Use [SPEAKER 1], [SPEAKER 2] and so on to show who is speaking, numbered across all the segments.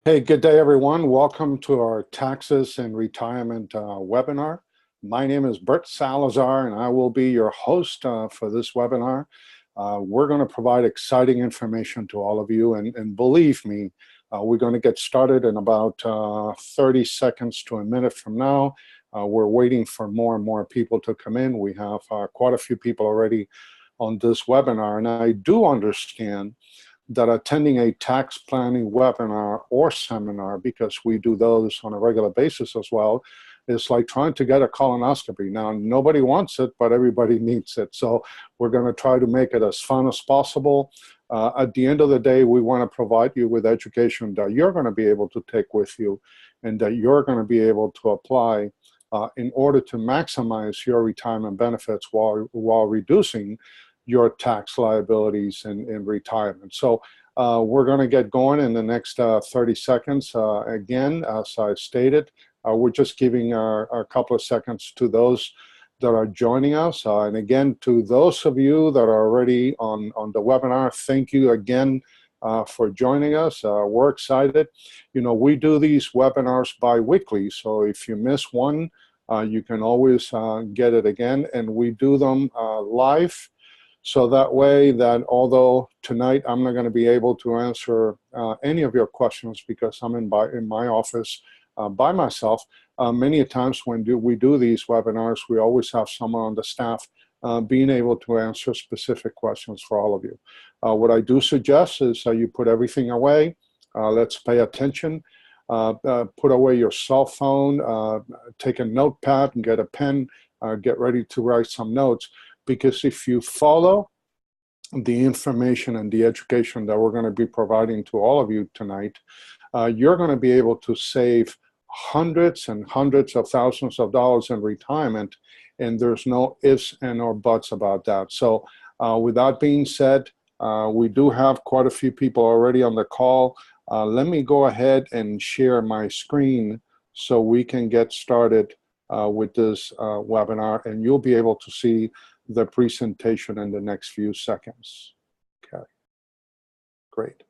[SPEAKER 1] Hey, good day, everyone. Welcome to our Taxes and Retirement webinar. My name is Bert Salazar, and I will be your host for this webinar. We're going to provide exciting information to all of you, and believe me, we're going to get started in about 30 seconds to a minute from now. We're waiting for more and more people to come in. We have quite a few people already on this webinar, and I do understand that attending a tax planning webinar or seminar, because we do those on a regular basis as well, is like trying to get a colonoscopy. Now, nobody wants it, but everybody needs it. So we're going to try to make it as fun as possible. At the end of the day, we want to provide you with education that you're going to be able to take with you and that you're going to be able to apply in order to maximize your retirement benefits while reducing your tax liabilities in retirement. So we're going to get going in the next 30 seconds. Again, as I stated, we're just giving a couple of seconds to those that are joining us. And again, to those of you that are already on the webinar, thank you again for joining us. We're excited. You know, we do these webinars bi-weekly, so if you miss one, you can always get it again. And we do them live. So that way that although tonight I'm not going to be able to answer any of your questions because I'm in my office by myself, many times when we do these webinars, we always have someone on the staff being able to answer specific questions for all of you. What I do suggest is you put everything away. Let's pay attention. Put away your cell phone, take a notepad and get a pen, get ready to write some notes. Because if you follow the information and the education that we're going to be providing to all of you tonight, you're going to be able to save hundreds and hundreds of thousands of dollars in retirement, and there's no ifs and or buts about that. So with that being said, we do have quite a few people already on the call. Let me go ahead and share my screen so we can get started with this webinar, and you'll be able to see the presentation in the next few seconds. Okay, great.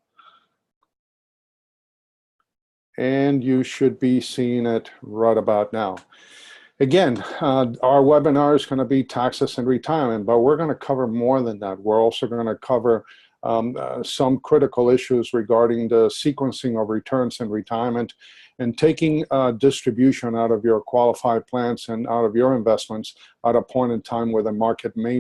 [SPEAKER 1] And you should be seeing it right about now. Again, our webinar is going to be taxes and retirement, but we're going to cover more than that. We're also going to cover some critical issues regarding the sequencing of returns in retirement and taking distribution out of your qualified plans and out of your investments at a point in time where the market may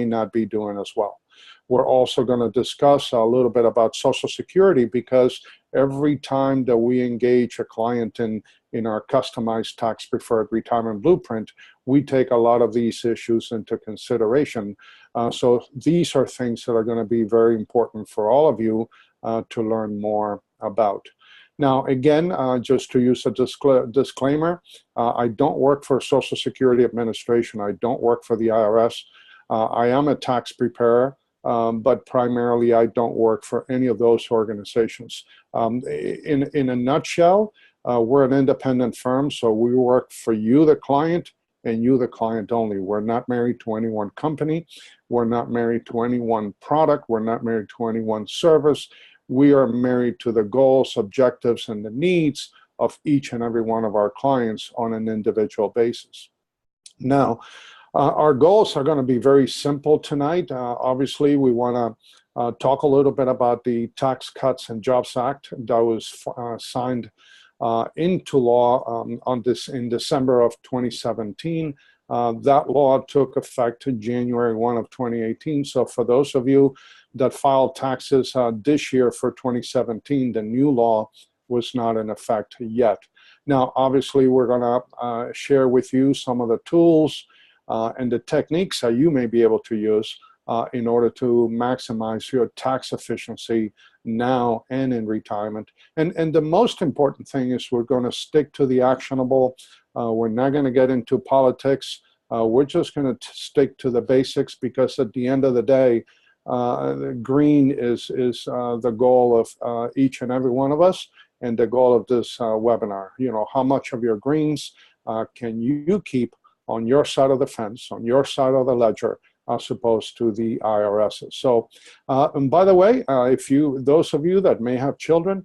[SPEAKER 1] not be doing as well. We're also going to discuss a little bit about Social Security, because every time that we engage a client in our customized tax-preferred retirement blueprint, we take a lot of these issues into consideration. So these are things that are going to be very important for all of you to learn more about. Now, again, just to use a disclaimer, I don't work for Social Security Administration. I don't work for the IRS. I am a tax preparer, but primarily I don't work for any of those organizations. In a nutshell, we're an independent firm, so we work for you, the client, and you, the client only. We're not married to any one company. We're not married to any one product. We're not married to any one service. We are married to the goals, objectives, and the needs of each and every one of our clients on an individual basis. Now, our goals are going to be very simple tonight. Obviously, we want to talk a little bit about the Tax Cuts and Jobs Act that was signed into law in December of 2017. That law took effect January 1 of 2018. So for those of you that filed taxes this year for 2017, the new law was not in effect yet. Now, obviously, we're going to share with you some of the tools and the techniques that you may be able to use in order to maximize your tax efficiency now and in retirement. And the most important thing is we're going to stick to the actionable. We're not going to get into politics. We're just going to stick to the basics, because at the end of the day, green is the goal of each and every one of us, and the goal of this webinar. You know, how much of your greens can you keep on your side of the fence, on your side of the ledger, as opposed to the IRS's. So, and by the way, those of you that may have children,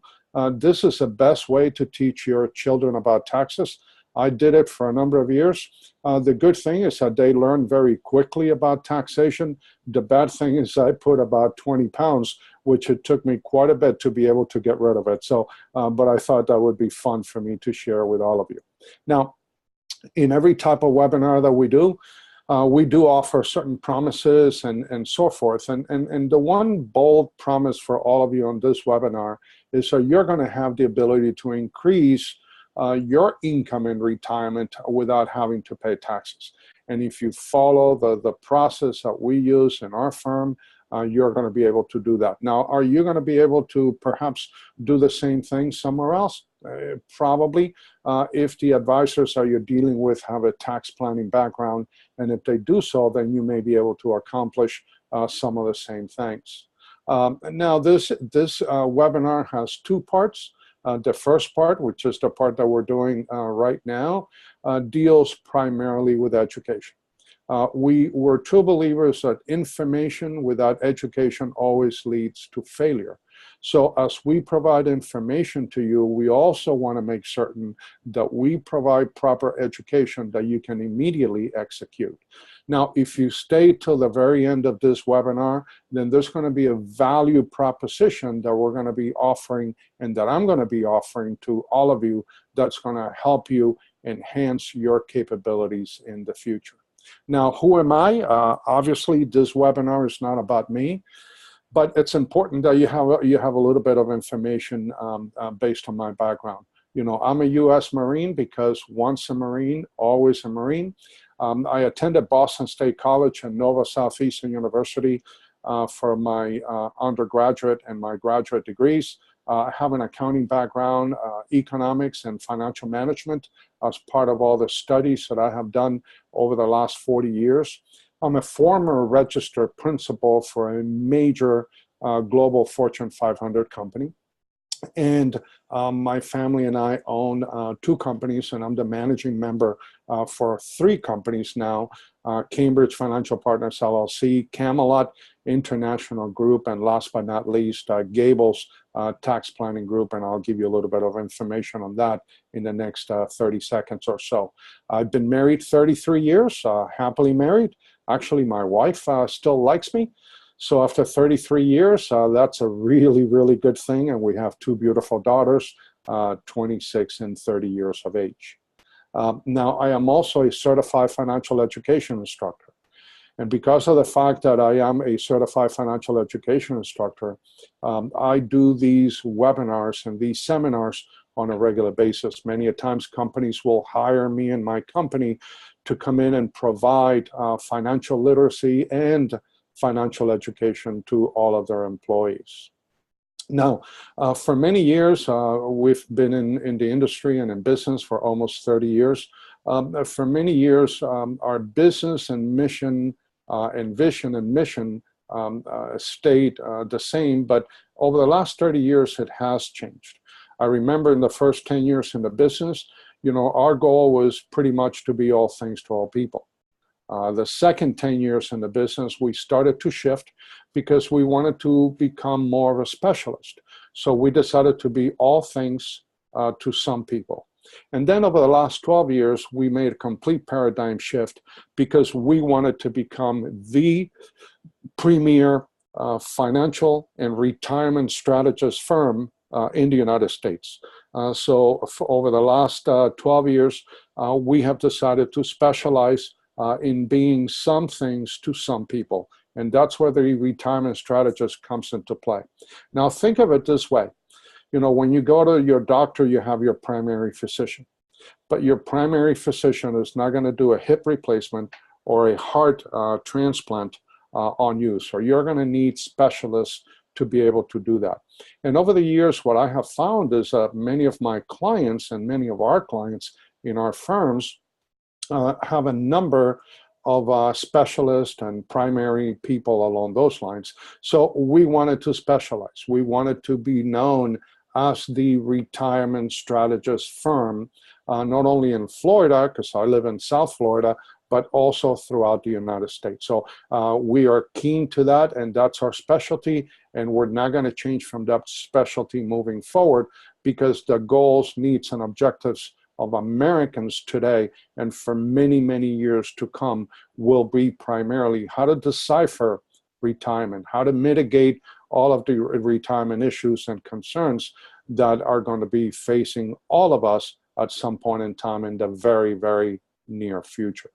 [SPEAKER 1] This is the best way to teach your children about taxes. I did it for a number of years. The good thing is that they learn very quickly about taxation. The bad thing is I put about 20 pounds, which it took me quite a bit to be able to get rid of it. So, but I thought that would be fun for me to share with all of you. Now, in every type of webinar that we do offer certain promises and so forth. And the one bold promise for all of you on this webinar is that you're going to have the ability to increase your income in retirement without having to pay taxes. And if you follow the process that we use in our firm, you're going to be able to do that. Now, are you going to be able to perhaps do the same thing somewhere else? Probably, if the advisors that you're dealing with have a tax planning background, and if they do so, then you may be able to accomplish some of the same things. Now, this webinar has two parts. The first part, which is the part that we're doing right now, deals primarily with education. We're true believers that information without education always leads to failure. So as we provide information to you, we also want to make certain that we provide proper education that you can immediately execute. Now, if you stay till the very end of this webinar, then there's going to be a value proposition that we're going to be offering and that I'm going to be offering to all of you that's going to help you enhance your capabilities in the future. Now, who am I? Obviously, this webinar is not about me, but it's important that you have a little bit of information based on my background. You know, I'm a U.S. Marine because once a Marine, always a Marine. I attended Boston State College and Nova Southeastern University for my undergraduate and my graduate degrees. I have an accounting background, economics and financial management as part of all the studies that I have done over the last 40 years. I'm a former registered principal for a major global Fortune 500 company. And my family and I own two companies, and I'm the managing member for three companies now, Cambridge Financial Partners LLC, Camelot International Group, and last but not least, Gables Tax Planning Group, and I'll give you a little bit of information on that in the next 30 seconds or so. I've been married 33 years, happily married. Actually, my wife still likes me. So after 33 years, that's a really, really good thing. And we have two beautiful daughters, 26 and 30 years of age. Now, I am also a certified financial education instructor. And because of the fact that I am a certified financial education instructor, I do these webinars and these seminars on a regular basis. Many a times companies will hire me and my company to come in and provide financial literacy and financial education to all of their employees. Now, for many years, we've been in the industry and in business for almost 30 years. For many years, our business and mission and vision and mission stayed the same, but over the last 30 years, it has changed. I remember in the first 10 years in the business, you know, our goal was pretty much to be all things to all people. The second 10 years in the business, we started to shift because we wanted to become more of a specialist. So we decided to be all things to some people. And then over the last 12 years, we made a complete paradigm shift because we wanted to become the premier financial and retirement strategist firm in the United States. So over the last 12 years, we have decided to specialize in being some things to some people. And that's where the retirement strategist comes into play. Now think of it this way. You know, when you go to your doctor, you have your primary physician. But your primary physician is not going to do a hip replacement or a heart transplant on you. So you're going to need specialists to be able to do that. And over the years, what I have found is that many of my clients and many of our clients in our firms have a number of specialists and primary people along those lines. So we wanted to specialize. We wanted to be known as the retirement strategist firm, not only in Florida, because I live in South Florida, but also throughout the United States. So we are keen to that, and that's our specialty, and we're not going to change from that specialty moving forward, because the goals, needs, and objectives of Americans today and for many, many years to come will be primarily how to decipher retirement, how to mitigate all of the retirement issues and concerns that are going to be facing all of us at some point in time in the very, very near future.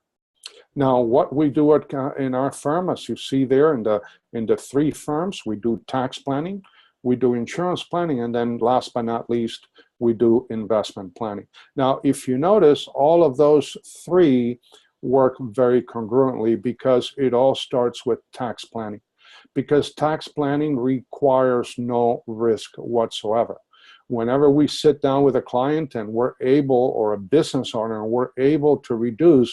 [SPEAKER 1] Now, what we do in our firm, as you see there in the three firms, we do tax planning, we do insurance planning, and then last but not least, we do investment planning. Now, if you notice, all of those three work very congruently, because it all starts with tax planning. Because tax planning requires no risk whatsoever. Whenever we sit down with a client and we're able, or a business owner, and we're able to reduce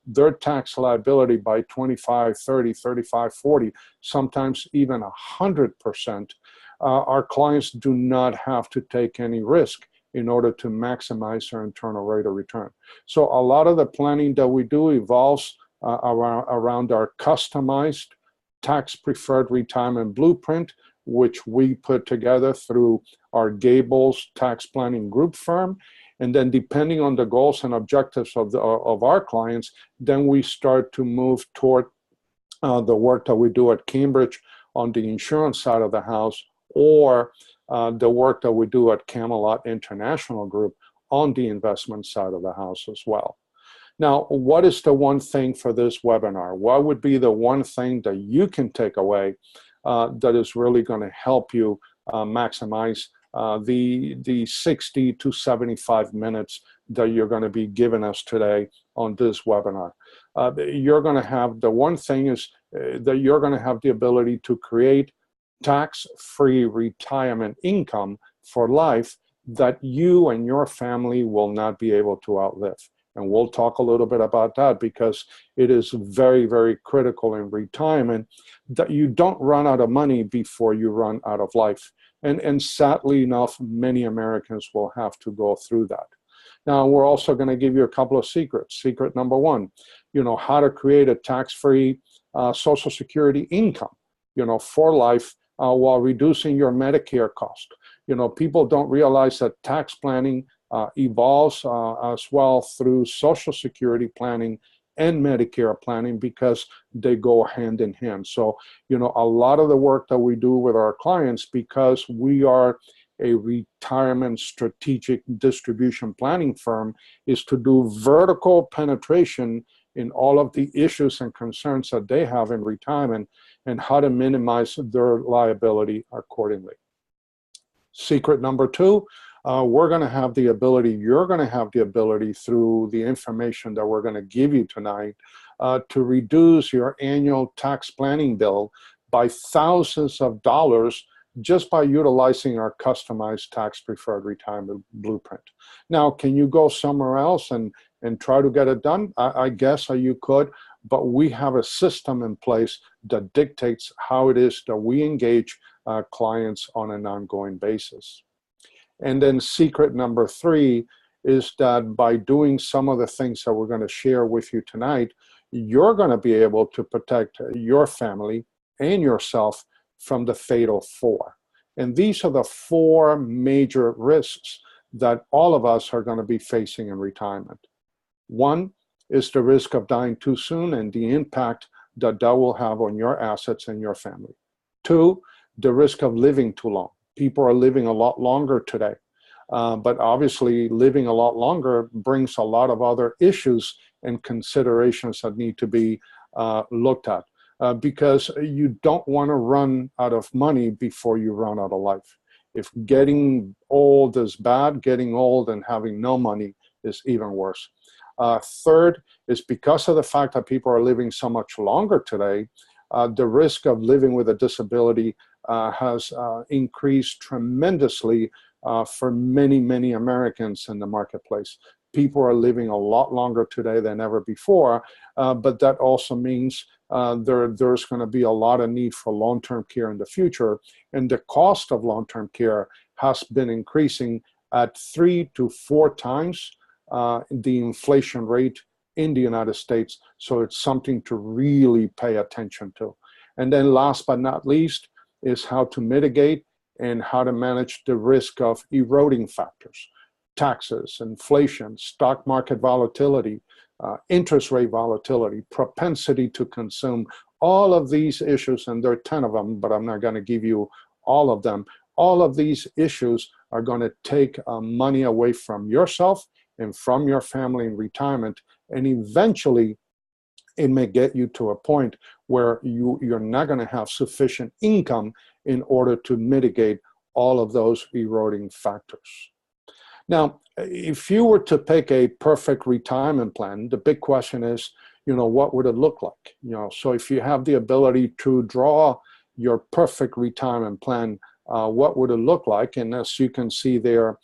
[SPEAKER 1] their tax liability by 25, 30, 35, 40, sometimes even 100%, our clients do not have to take any risk in order to maximize their internal rate of return. So a lot of the planning that we do evolves around our customized tax-preferred retirement blueprint, which we put together through our Gables tax planning group firm. And then depending on the goals and objectives of our clients, then we start to move toward the work that we do at Cambridge on the insurance side of the house, or the work that we do at Camelot International Group on the investment side of the house as well. Now, what is the one thing for this webinar? What would be the one thing that you can take away that is really going to help you maximize the 60 to 75 minutes that you're going to be giving us today on this webinar? You're going to have, the one thing is that you're going to have the ability to create tax-free retirement income for life that you and your family will not be able to outlive. And we'll talk a little bit about that, because it is very, very critical in retirement that you don't run out of money before you run out of life. And sadly enough, many Americans will have to go through that. Now, we're also going to give you a couple of secrets. Secret number one, how to create a tax-free Social Security income, for life while reducing your Medicare cost. People don't realize that tax planning evolves as well through Social Security planning and Medicare planning, because they go hand in hand. So, a lot of the work that we do with our clients, because we are a retirement strategic distribution planning firm, is to do vertical penetration in all of the issues and concerns that they have in retirement, and how to minimize their liability accordingly. Secret number two, you're going to have the ability through the information that we're going to give you tonight to reduce your annual tax planning bill by thousands of dollars just by utilizing our customized tax-preferred retirement blueprint. Now, can you go somewhere else and try to get it done? I guess you could, but we have a system in place that dictates how it is that we engage clients on an ongoing basis. And then secret number three is that by doing some of the things that we're going to share with you tonight, you're going to be able to protect your family and yourself from the fatal four. And these are the four major risks that all of us are going to be facing in retirement. One is the risk of dying too soon and the impact that that will have on your assets and your family. Two, the risk of living too long. People are living a lot longer today, but obviously living a lot longer brings a lot of other issues and considerations that need to be looked at, because you don't want to run out of money before you run out of life. If getting old is bad, getting old and having no money is even worse. Third is because of the fact that people are living so much longer today, the risk of living with a disability has increased tremendously for many, many Americans in the marketplace. People are living a lot longer today than ever before, but that also means there's going to be a lot of need for long-term care in the future, and the cost of long-term care has been increasing at 3 to 4 times the inflation rate in the United States. So it's something to really pay attention to. And then last but not least is how to mitigate and how to manage the risk of eroding factors: taxes, inflation, stock market volatility, interest rate volatility, propensity to consume. All of these issues, and there are 10 of them, but I'm not going to give you all of them. All of these issues are going to take money away from yourself and from your family in retirement, and eventually it may get you to a point where you're not going to have sufficient income in order to mitigate all of those eroding factors. Now, if you were to pick a perfect retirement plan, the big question is, what would it look like? So if you have the ability to draw your perfect retirement plan, what would it look like? And as you can see there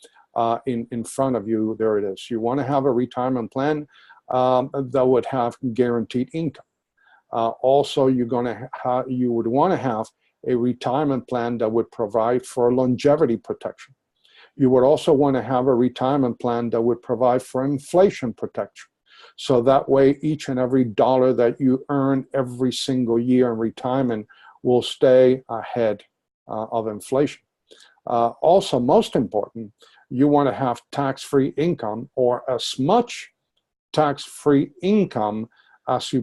[SPEAKER 1] in front of you, there it is. You want to have a retirement plan that would have guaranteed income. Also, you would want to have a retirement plan that would provide for longevity protection. You would also want to have a retirement plan that would provide for inflation protection. So that way, each and every dollar that you earn every single year in retirement will stay ahead of inflation. Also, most important, you want to have tax-free income, or as much tax-free income as you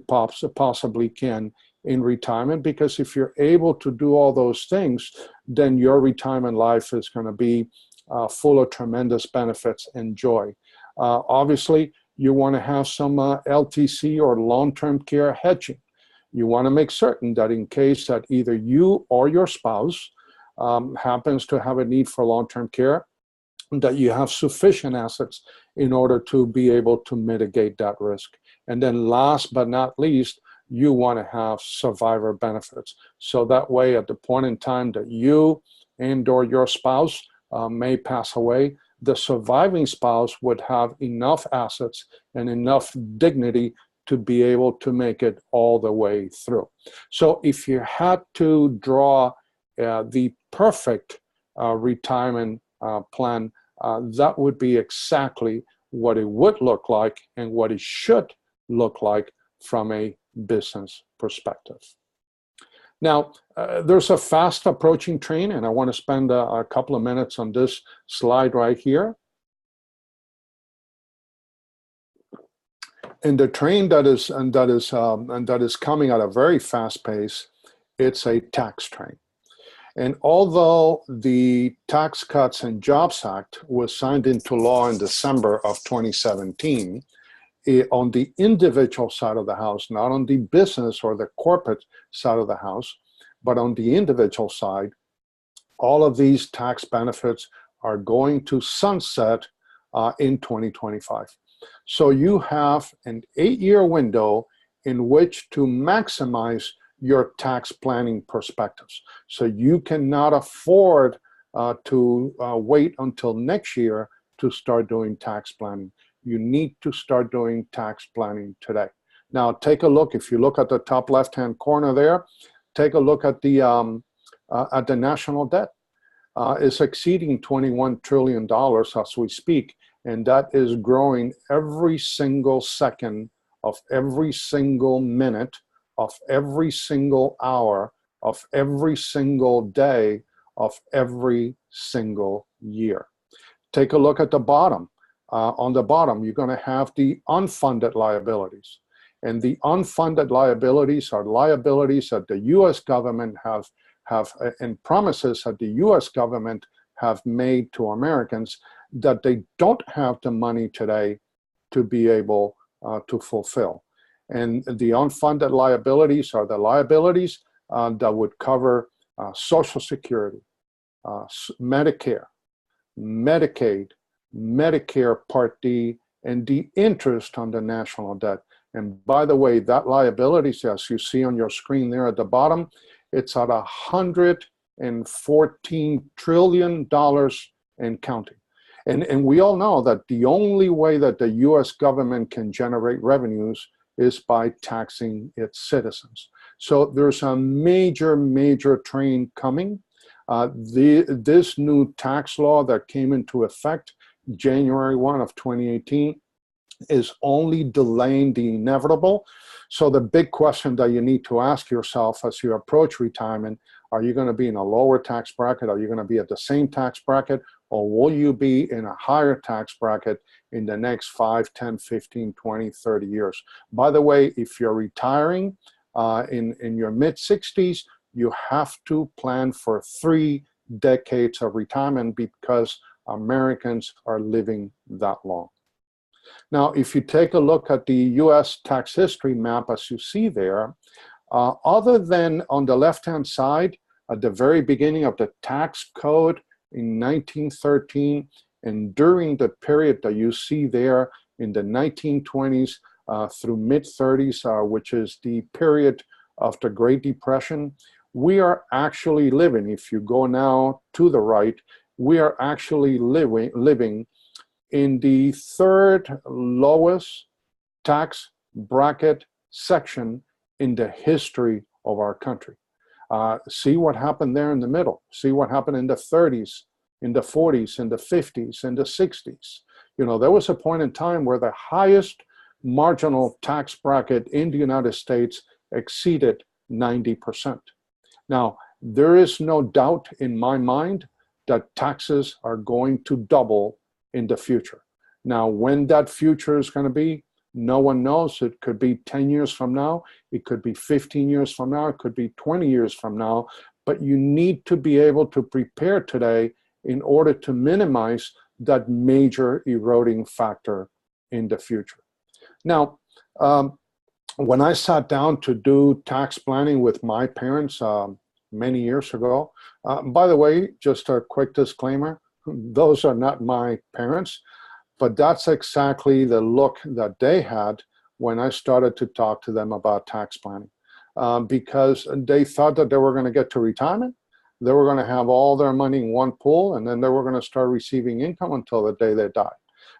[SPEAKER 1] possibly can in retirement, because if you're able to do all those things, then your retirement life is going to be full of tremendous benefits and joy. Obviously, you want to have some LTC or long-term care hedging. You want to make certain that in case that either you or your spouse happens to have a need for long-term care, that you have sufficient assets in order to be able to mitigate that risk. And then last but not least, you want to have survivor benefits. So that way, at the point in time that you and or your spouse may pass away, the surviving spouse would have enough assets and enough dignity to be able to make it all the way through. So if you had to draw the perfect retirement plan, that would be exactly what it would look like and what it should look like from a business perspective. Now, there's a fast approaching train, and I want to spend a couple of minutes on this slide right here. And the train that is coming at a very fast pace, it's a tax train. And although the Tax Cuts and Jobs Act was signed into law in December of 2017, on the individual side of the house, not on the business or the corporate side of the house, but on the individual side, all of these tax benefits are going to sunset in 2025. So you have an 8-year window in which to maximize your tax planning perspectives. So you cannot afford to wait until next year to start doing tax planning. You need to start doing tax planning today. Now, take a look. If you look at the top left-hand corner there, take a look at the national debt. It's exceeding $21 trillion as we speak, and that is growing every single second of every single minute of every single hour of every single day of every single year. Take a look at the bottom. On the bottom, you're going to have the unfunded liabilities. And the unfunded liabilities are liabilities that the U.S. government have and promises that the U.S. government have made to Americans that they don't have the money today to be able to fulfill. And the unfunded liabilities are the liabilities that would cover Social Security, Medicare, Medicaid, Medicare Part D, and the interest on the national debt. And by the way, that liabilities, as you see on your screen there at the bottom, it's at $114 trillion and counting. And we all know that the only way that the U.S. government can generate revenues is by taxing its citizens. So there's a major, major train coming. This new tax law that came into effect January 1 of 2018 is only delaying the inevitable. So the big question that you need to ask yourself as you approach retirement, are you going to be in a lower tax bracket? Are you going to be at the same tax bracket? Or will you be in a higher tax bracket in the next 5, 10, 15, 20, 30 years? By the way, if you're retiring in your mid-60s, you have to plan for 3 decades of retirement because Americans are living that long. Now, if you take a look at the US tax history map, as you see there, other than on the left-hand side, at the very beginning of the tax code in 1913, and during the period that you see there in the 1920s through mid-30s, which is the period of the Great Depression, we are actually living, if you go now to the right, we are actually living in the 3rd lowest tax bracket section in the history of our country. See what happened there in the middle. See what happened in the 30s, in the 40s, in the 50s, in the 60s. You know, there was a point in time where the highest marginal tax bracket in the United States exceeded 90%. Now, there is no doubt in my mind that taxes are going to double in the future. Now, when that future is going to be, no one knows. It could be 10 years from now. It could be 15 years from now. It could be 20 years from now. But you need to be able to prepare today in order to minimize that major eroding factor in the future. Now, when I sat down to do tax planning with my parents many years ago, by the way, just a quick disclaimer, those are not my parents, but that's exactly the look that they had when I started to talk to them about tax planning, because they thought that they were going to get to retirement, they were going to have all their money in one pool, and then they were going to start receiving income until the day they died.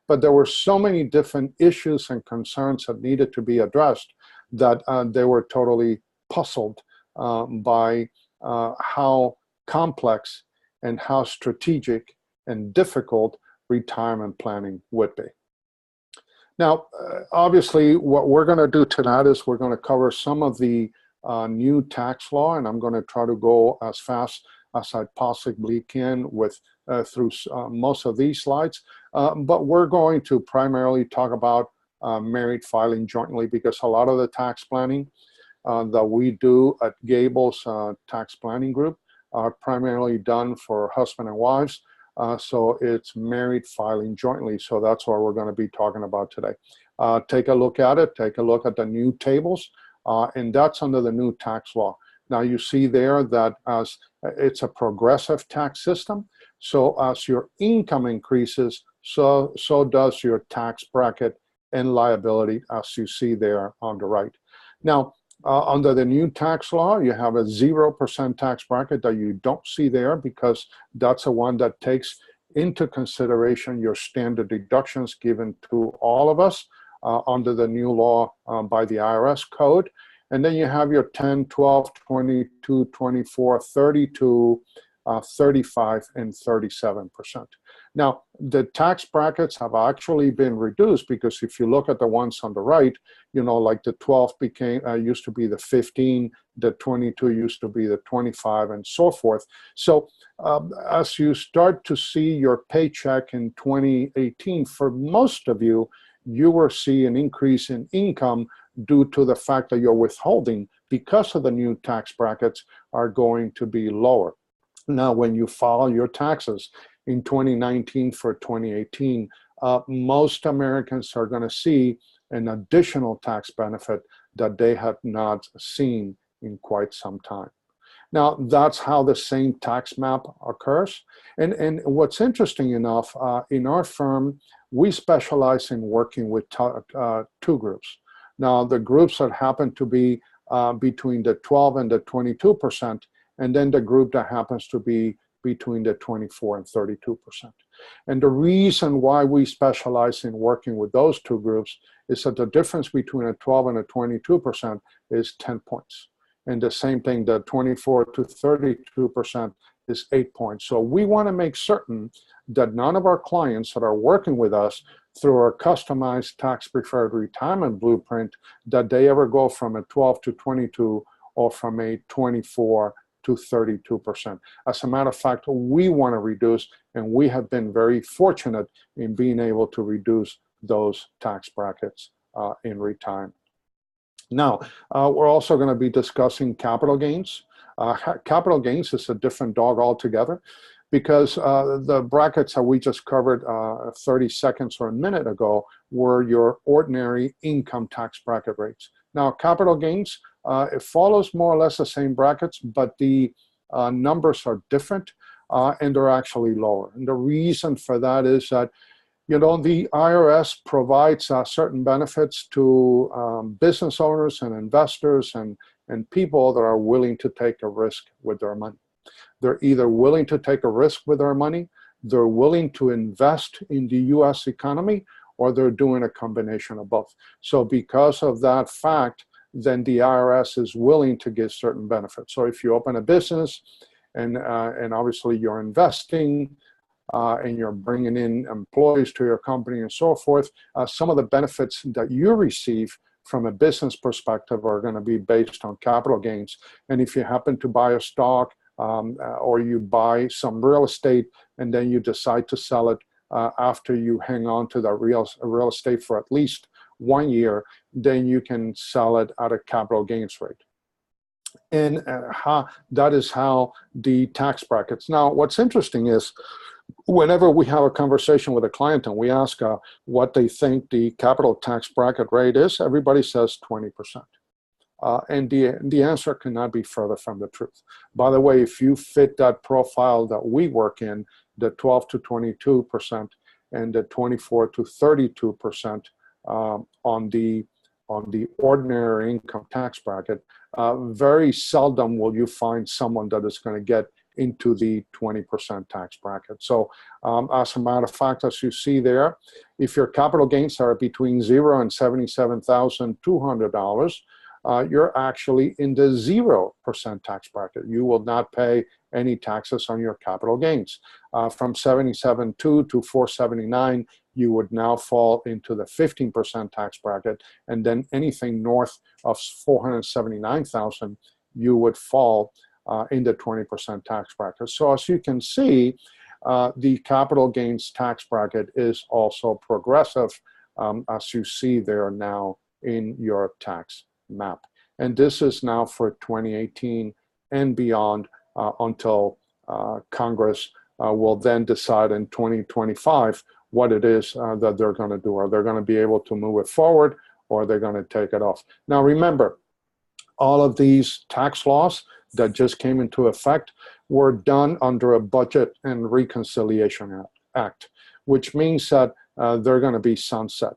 [SPEAKER 1] But there were so many different issues and concerns that needed to be addressed that they were totally puzzled by how complex and how strategic and difficult retirement planning would be. Now, obviously, what we're going to do tonight is we're going to cover some of the new tax law, and I'm going to try to go as fast as I possibly can with through most of these slides. But we're going to primarily talk about married filing jointly, because a lot of the tax planning that we do at Gables Tax Planning Group are primarily done for husband and wives. So it's married filing jointly. So that's what we're going to be talking about today. Take a look at it. Take a look at the new tables. And that's under the new tax law. Now you see there that as it's a progressive tax system. So as your income increases, so does your tax bracket and liability, as you see there on the right. Now, under the new tax law, you have a 0% tax bracket that you don't see there, because that's the one that takes into consideration your standard deductions given to all of us under the new law by the IRS code. And then you have your 10, 12, 22, 24, 32, 35, and 37%. Now, the tax brackets have actually been reduced, because if you look at the ones on the right, you know, like the 12 used to be the 15, the 22 used to be the 25, and so forth. So as you start to see your paycheck in 2018, for most of you, you will see an increase in income due to the fact that your withholding, because of the new tax brackets, are going to be lower. Now, when you file your taxes in 2019 for 2018, most Americans are going to see an additional tax benefit that they have not seen in quite some time. Now, that's how the same tax map occurs. And what's interesting enough, in our firm, we specialize in working with two groups. Now, the groups that happen to be between the 12 and the 22%, and then the group that happens to be between the 24 and 32%. And the reason why we specialize in working with those two groups is that the difference between a 12 and a 22% is 10 points. And the same thing, the 24 to 32% is 8 points. So we want to make certain that none of our clients that are working with us through our customized tax-preferred retirement blueprint, that they ever go from a 12 to 22 or from a 24 to 32%. As a matter of fact, we want to reduce, and we have been very fortunate in being able to reduce those tax brackets in retirement. Now, we're also going to be discussing capital gains. Capital gains is a different dog altogether, because the brackets that we just covered 30 seconds or a minute ago were your ordinary income tax bracket rates. Now, capital gains, it follows more or less the same brackets, but the numbers are different, and they're actually lower. And the reason for that is that, you know, the IRS provides certain benefits to business owners and investors and people that are willing to take a risk with their money. They're either willing to take a risk with their money, they're willing to invest in the US economy, or they're doing a combination of both. So because of that fact, then the IRS is willing to give certain benefits. So if you open a business and obviously you're investing and you're bringing in employees to your company and so forth, some of the benefits that you receive from a business perspective are going to be based on capital gains. And if you happen to buy a stock or you buy some real estate and then you decide to sell it after you hang on to that real estate for at least 1 year, then you can sell it at a capital gains rate. And that is how the tax brackets. Now, what's interesting is whenever we have a conversation with a client and we ask what they think the capital tax bracket rate is, everybody says 20%. And the answer cannot be further from the truth. By the way, if you fit that profile that we work in, the 12 to 22% and the 24 to 32% on the ordinary income tax bracket, very seldom will you find someone that is going to get into the 20% tax bracket. So as a matter of fact, as you see there, if your capital gains are between $0 and $77,200, you're actually in the 0% tax bracket. You will not pay any taxes on your capital gains. From 77.2 to 479, you would now fall into the 15% tax bracket, and then anything north of 479,000, you would fall in the 20% tax bracket. So as you can see, the capital gains tax bracket is also progressive, as you see there now in your tax map. And this is now for 2018 and beyond until Congress will then decide in 2025 what it is that they're going to do. Are they going to be able to move it forward, or are they going to take it off? Now remember, all of these tax laws that just came into effect were done under a Budget and Reconciliation Act, which means that they're going to be sunset.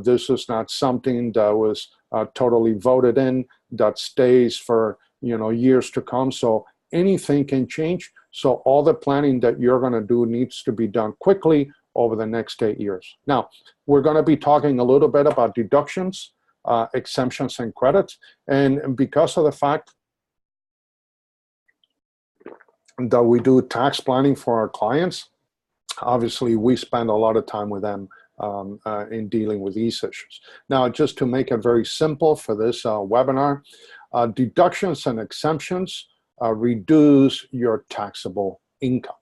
[SPEAKER 1] This is not something that was totally voted in that stays for years to come. So anything can change. So all the planning that you're going to do needs to be done quickly over the next 8 years. Now, we're going to be talking a little bit about deductions, exemptions, and credits. And because of the fact that we do tax planning for our clients, obviously we spend a lot of time with them in dealing with these issues. Now, just to make it very simple for this webinar, deductions and exemptions reduce your taxable income.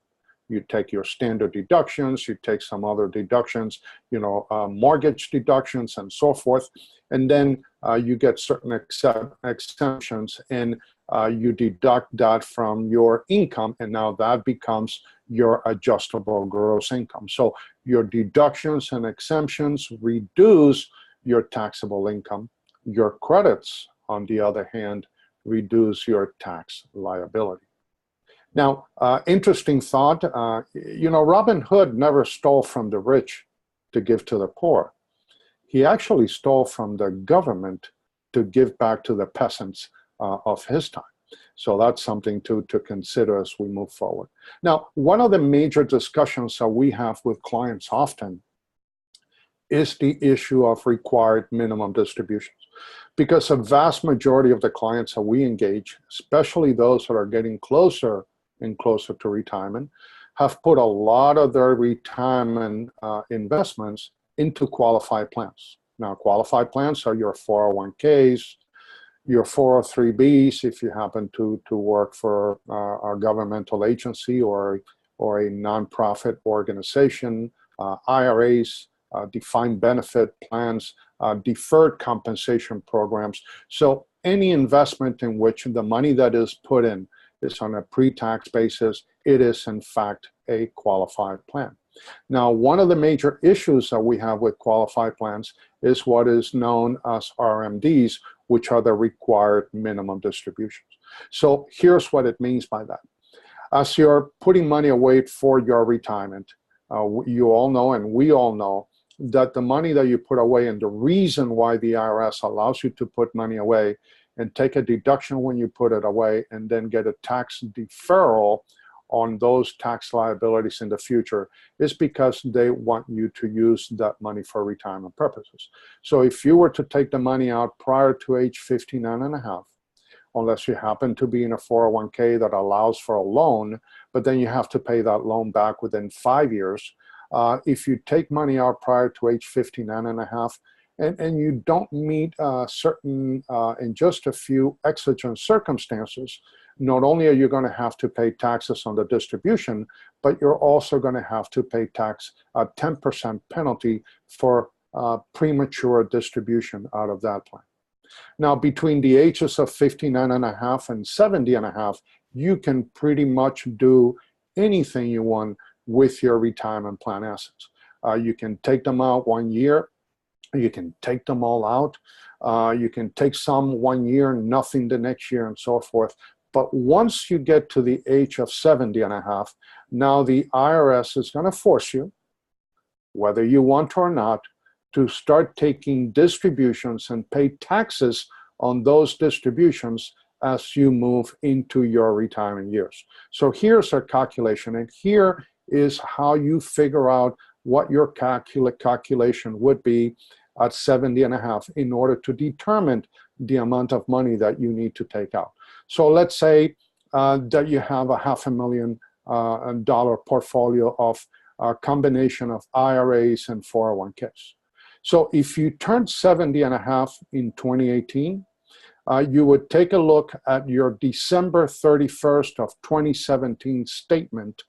[SPEAKER 1] You take your standard deductions, you take some other deductions, mortgage deductions and so forth, and then you get certain exemptions, and you deduct that from your income, and now that becomes your adjustable gross income. So your deductions and exemptions reduce your taxable income. Your credits, on the other hand, reduce your tax liability. Now, interesting thought, Robin Hood never stole from the rich to give to the poor. He actually stole from the government to give back to the peasants of his time. So that's something to consider as we move forward. Now, one of the major discussions that we have with clients often is the issue of required minimum distributions. Because a vast majority of the clients that we engage, especially those that are getting closer and closer to retirement, have put a lot of their retirement investments into qualified plans. Now, qualified plans are your 401ks, your 403bs if you happen to work for a governmental agency or a nonprofit organization, IRAs, defined benefit plans, deferred compensation programs. So any investment in which the money that is put in is on a pre-tax basis, it is in fact a qualified plan. Now, one of the major issues that we have with qualified plans is what is known as RMDs, which are the required minimum distributions. So here's what it means by that. As you're putting money away for your retirement, you all know, and we all know, that the money that you put away, and the reason why the IRS allows you to put money away and take a deduction when you put it away and then get a tax deferral on those tax liabilities in the future, is because they want you to use that money for retirement purposes. So if you were to take the money out prior to age 59 and a half, unless you happen to be in a 401k that allows for a loan, but then you have to pay that loan back within 5 years. If you take money out prior to age 59 and a half, and you don't meet certain, in just a few exigent circumstances, not only are you going to have to pay taxes on the distribution, but you're also going to have to pay tax, a 10% penalty for premature distribution out of that plan. Now, between the ages of 59 and a half and 70 and a half, you can pretty much do anything you want with your retirement plan assets. You can take them out 1 year. You can take them all out. You can take some 1 year, nothing the next year, and so forth. But once you get to the age of 70 and a half, now the IRS is going to force you, whether you want to or not, to start taking distributions and pay taxes on those distributions as you move into your retirement years. So here's our calculation, and here is how you figure out what your calculation would be at 70 and a half in order to determine the amount of money that you need to take out. So let's say that you have a $500,000 portfolio of a combination of IRAs and 401ks. So if you turned 70 and a half in 2018, you would take a look at your December 31st of 2017 statement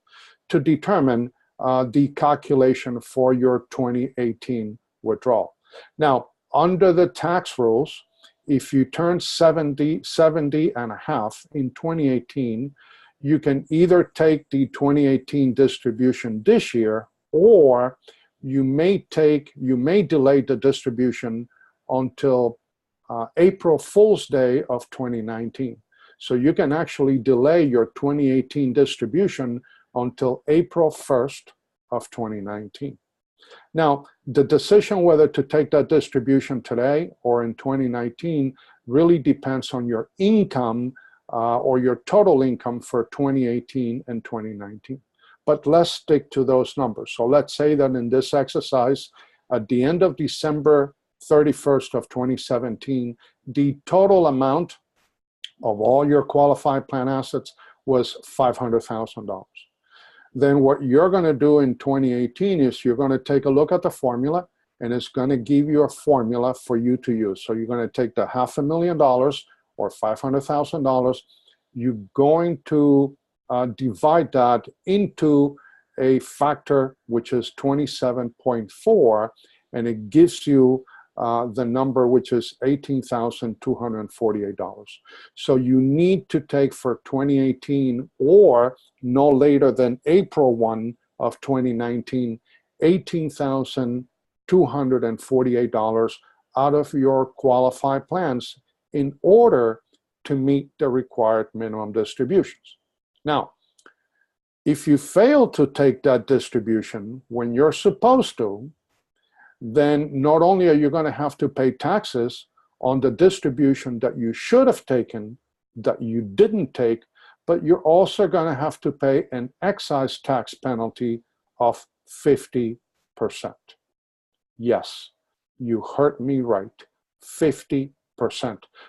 [SPEAKER 1] to determine the calculation for your 2018 withdrawal. Now, under the tax rules, if you turn 70 and a half in 2018, you can either take the 2018 distribution this year, or you may delay the distribution until April Fool's Day of 2019. So you can actually delay your 2018 distribution until April 1st of 2019. Now, the decision whether to take that distribution today or in 2019 really depends on your income or your total income for 2018 and 2019. But let's stick to those numbers. So let's say that in this exercise, at the end of December 31st of 2017, the total amount of all your qualified plan assets was $500,000. Then what you're going to do in 2018 is you're going to take a look at the formula, and it's going to give you a formula for you to use. So you're going to take the $500,000 or $500,000. You're going to divide that into a factor which is 27.4, and it gives you the number which is $18,248. So you need to take for 2018 or no later than April 1 of 2019, $18,248 out of your qualified plans in order to meet the required minimum distributions. Now, if you fail to take that distribution when you're supposed to, then not only are you going to have to pay taxes on the distribution that you should have taken that you didn't take, but you're also going to have to pay an excise tax penalty of 50%. Yes, you heard me right, 50%.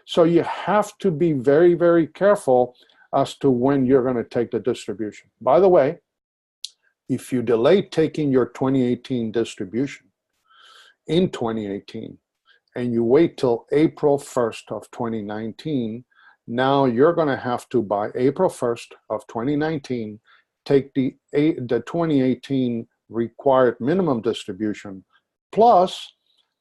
[SPEAKER 1] So you have to be very, very careful as to when you're going to take the distribution. By the way, if you delay taking your 2018 distribution in 2018 and you wait till April 1st of 2019, now you're going to have to, by April 1st of 2019, take the 2018 required minimum distribution, plus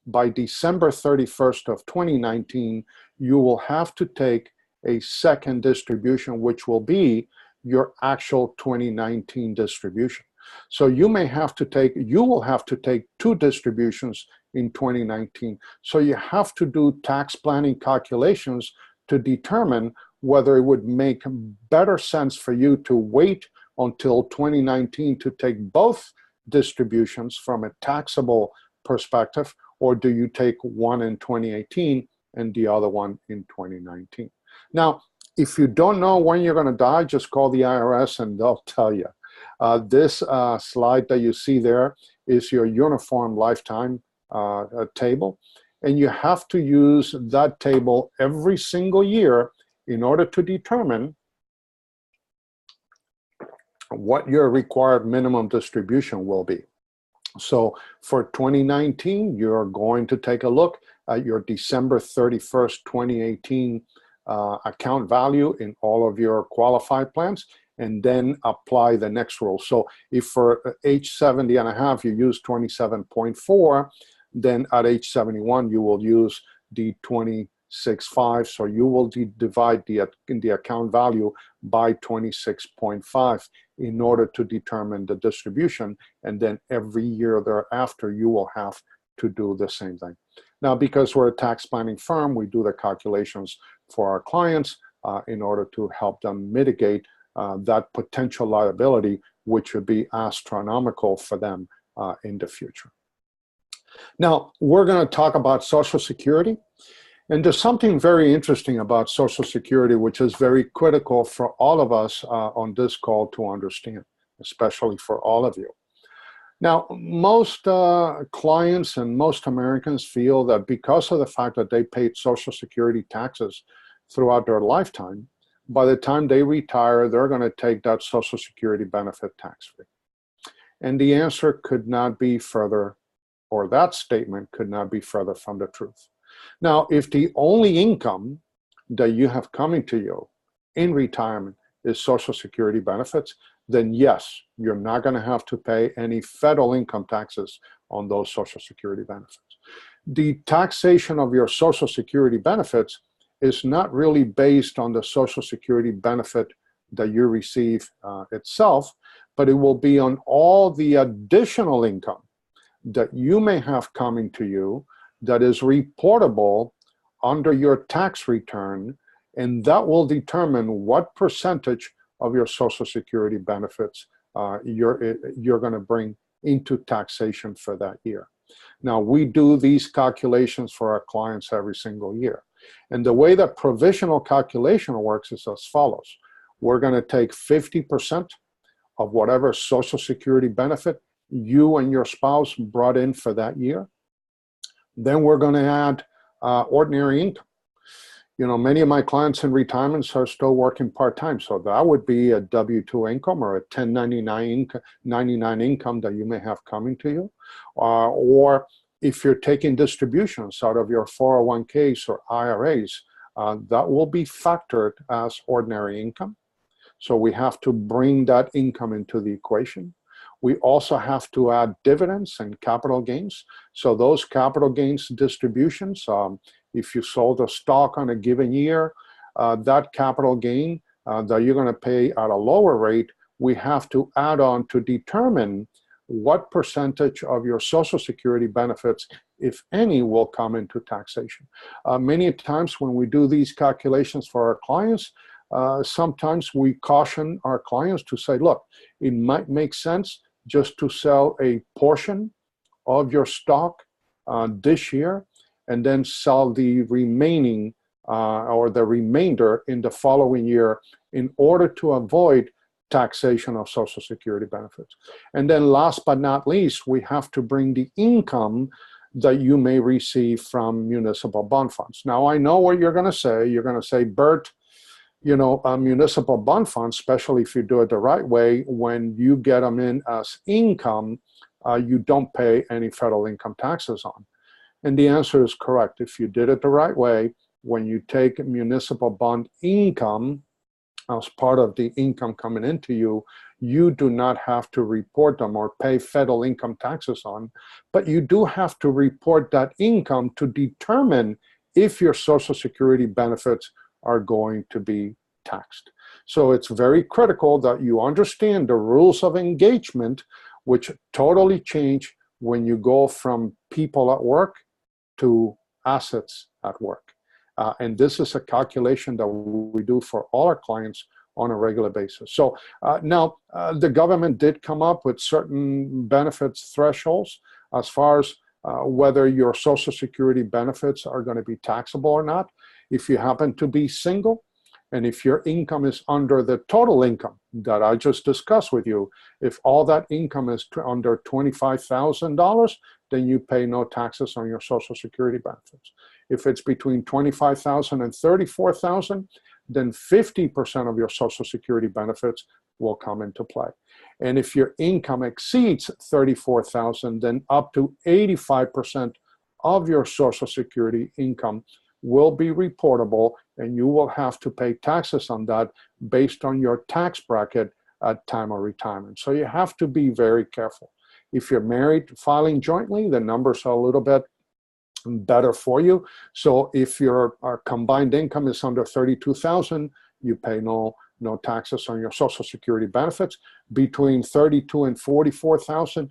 [SPEAKER 1] by December 31st of 2019, you will have to take a second distribution, which will be your actual 2019 distribution. So you will have to take two distributions in 2019. So you have to do tax planning calculations to determine whether it would make better sense for you to wait until 2019 to take both distributions from a taxable perspective, or do you take one in 2018 and the other one in 2019? Now, if you don't know when you're going to die, just call the IRS and they'll tell you. This slide that you see there is your uniform lifetime table, and you have to use that table every single year in order to determine what your required minimum distribution will be. So for 2019, you're going to take a look at your December 31st, 2018 account value in all of your qualified plans, and then apply the next rule. So if for age 70 and a half, you use 27.4, then at age 71, you will use the 26.5. So you will divide the account value by 26.5 in order to determine the distribution. And then every year thereafter, you will have to do the same thing. Now, because we're a tax planning firm, we do the calculations for our clients in order to help them mitigate that potential liability, which would be astronomical for them in the future. Now, we're going to talk about Social Security. And there's something very interesting about Social Security, which is very critical for all of us on this call to understand, especially for all of you. Now, most clients and most Americans feel that because of the fact that they paid Social Security taxes throughout their lifetime, by the time they retire, they're going to take that Social Security benefit tax-free. And the answer could not be further, or that statement could not be further from the truth. Now, if the only income that you have coming to you in retirement is Social Security benefits, then yes, you're not going to have to pay any federal income taxes on those Social Security benefits. The taxation of your Social Security benefits is not really based on the Social Security benefit that you receive itself, but it will be on all the additional income that you may have coming to you that is reportable under your tax return, and that will determine what percentage of your Social Security benefits you're going to bring into taxation for that year. Now, we do these calculations for our clients every single year. And the way that provisional calculation works is as follows. We're going to take 50% of whatever Social Security benefit you and your spouse brought in for that year. Then we're going to add ordinary income. You know, many of my clients in retirement are still working part-time, so that would be a W-2 income or a 1099 income that you may have coming to you. Or if you're taking distributions out of your 401ks or IRAs, that will be factored as ordinary income. So we have to bring that income into the equation. We also have to add dividends and capital gains. So those capital gains distributions, if you sold a stock on a given year, that capital gain that you're going to pay at a lower rate, we have to add on to determine what percentage of your Social Security benefits, if any, will come into taxation. Many times when we do these calculations for our clients, sometimes we caution our clients to say, look, it might make sense just to sell a portion of your stock this year and then sell the remaining or the remainder in the following year in order to avoid taxation of Social Security benefits. And then last but not least, we have to bring the income that you may receive from municipal bond funds. Now, I know what you're going to say. You're going to say, Bert, municipal bond funds, especially if you do it the right way, when you get them in as income, you don't pay any federal income taxes on. And the answer is correct. If you did it the right way, when you take municipal bond income as part of the income coming into you, you do not have to report them or pay federal income taxes on, but you do have to report that income to determine if your Social Security benefits are going to be taxed. So it's very critical that you understand the rules of engagement, which totally change when you go from people at work to assets at work. And this is a calculation that we do for all our clients on a regular basis. So now the government did come up with certain benefits thresholds as far as whether your Social Security benefits are going to be taxable or not. If you happen to be single, and if your income is under the total income that I just discussed with you, if all that income is under $25,000, then you pay no taxes on your Social Security benefits. If it's between $25,000 and $34,000, then 50% of your Social Security benefits will come into play. And if your income exceeds $34,000, then up to 85% of your Social Security income will be reportable, and you will have to pay taxes on that based on your tax bracket at time of retirement. So you have to be very careful. If you're married filing jointly, the numbers are a little bit better for you. So if your combined income is under $32,000, you pay no taxes on your Social Security benefits. Between $32,000 and $44,000,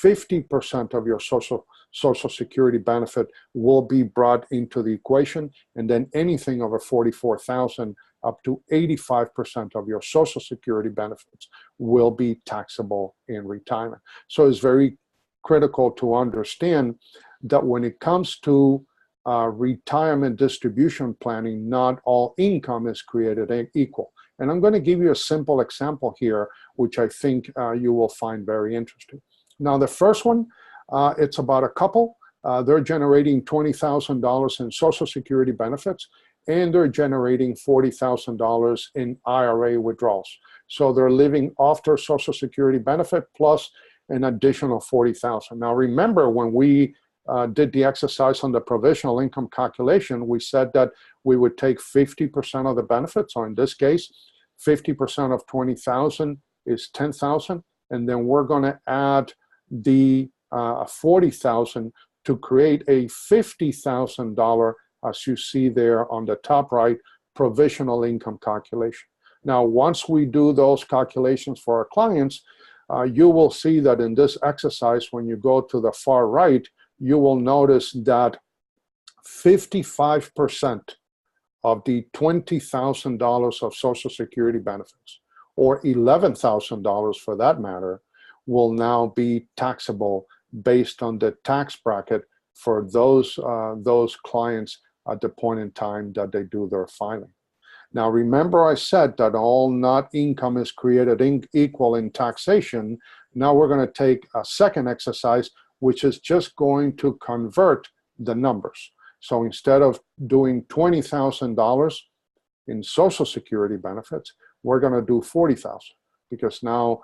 [SPEAKER 1] 50% of your Social Security benefit will be brought into the equation, and then anything over $44,000 up to 85% of your Social Security benefits will be taxable in retirement. So it's very critical to understand that when it comes to retirement distribution planning, not all income is created equal. And I'm going to give you a simple example here, which I think you will find very interesting. Now, the first one, it's about a couple. They're generating $20,000 in Social Security benefits, and they're generating $40,000 in IRA withdrawals. So they're living off their Social Security benefit plus an additional $40,000. Now, remember, when we did the exercise on the provisional income calculation, we said that we would take 50% of the benefits, or in this case, 50% of 20,000 is 10,000, and then we're going to add the 40,000 to create a $50,000, as you see there on the top right, provisional income calculation. Now, once we do those calculations for our clients, you will see that in this exercise, when you go to the far right, you will notice that 55% of the $20,000 of Social Security benefits, or $11,000 for that matter, will now be taxable based on the tax bracket for those clients at the point in time that they do their filing. Now, remember I said that all not income is created equal in taxation. Now we're going to take a second exercise, which is just going to convert the numbers. So instead of doing $20,000 in Social Security benefits, we're going to do $40,000, because now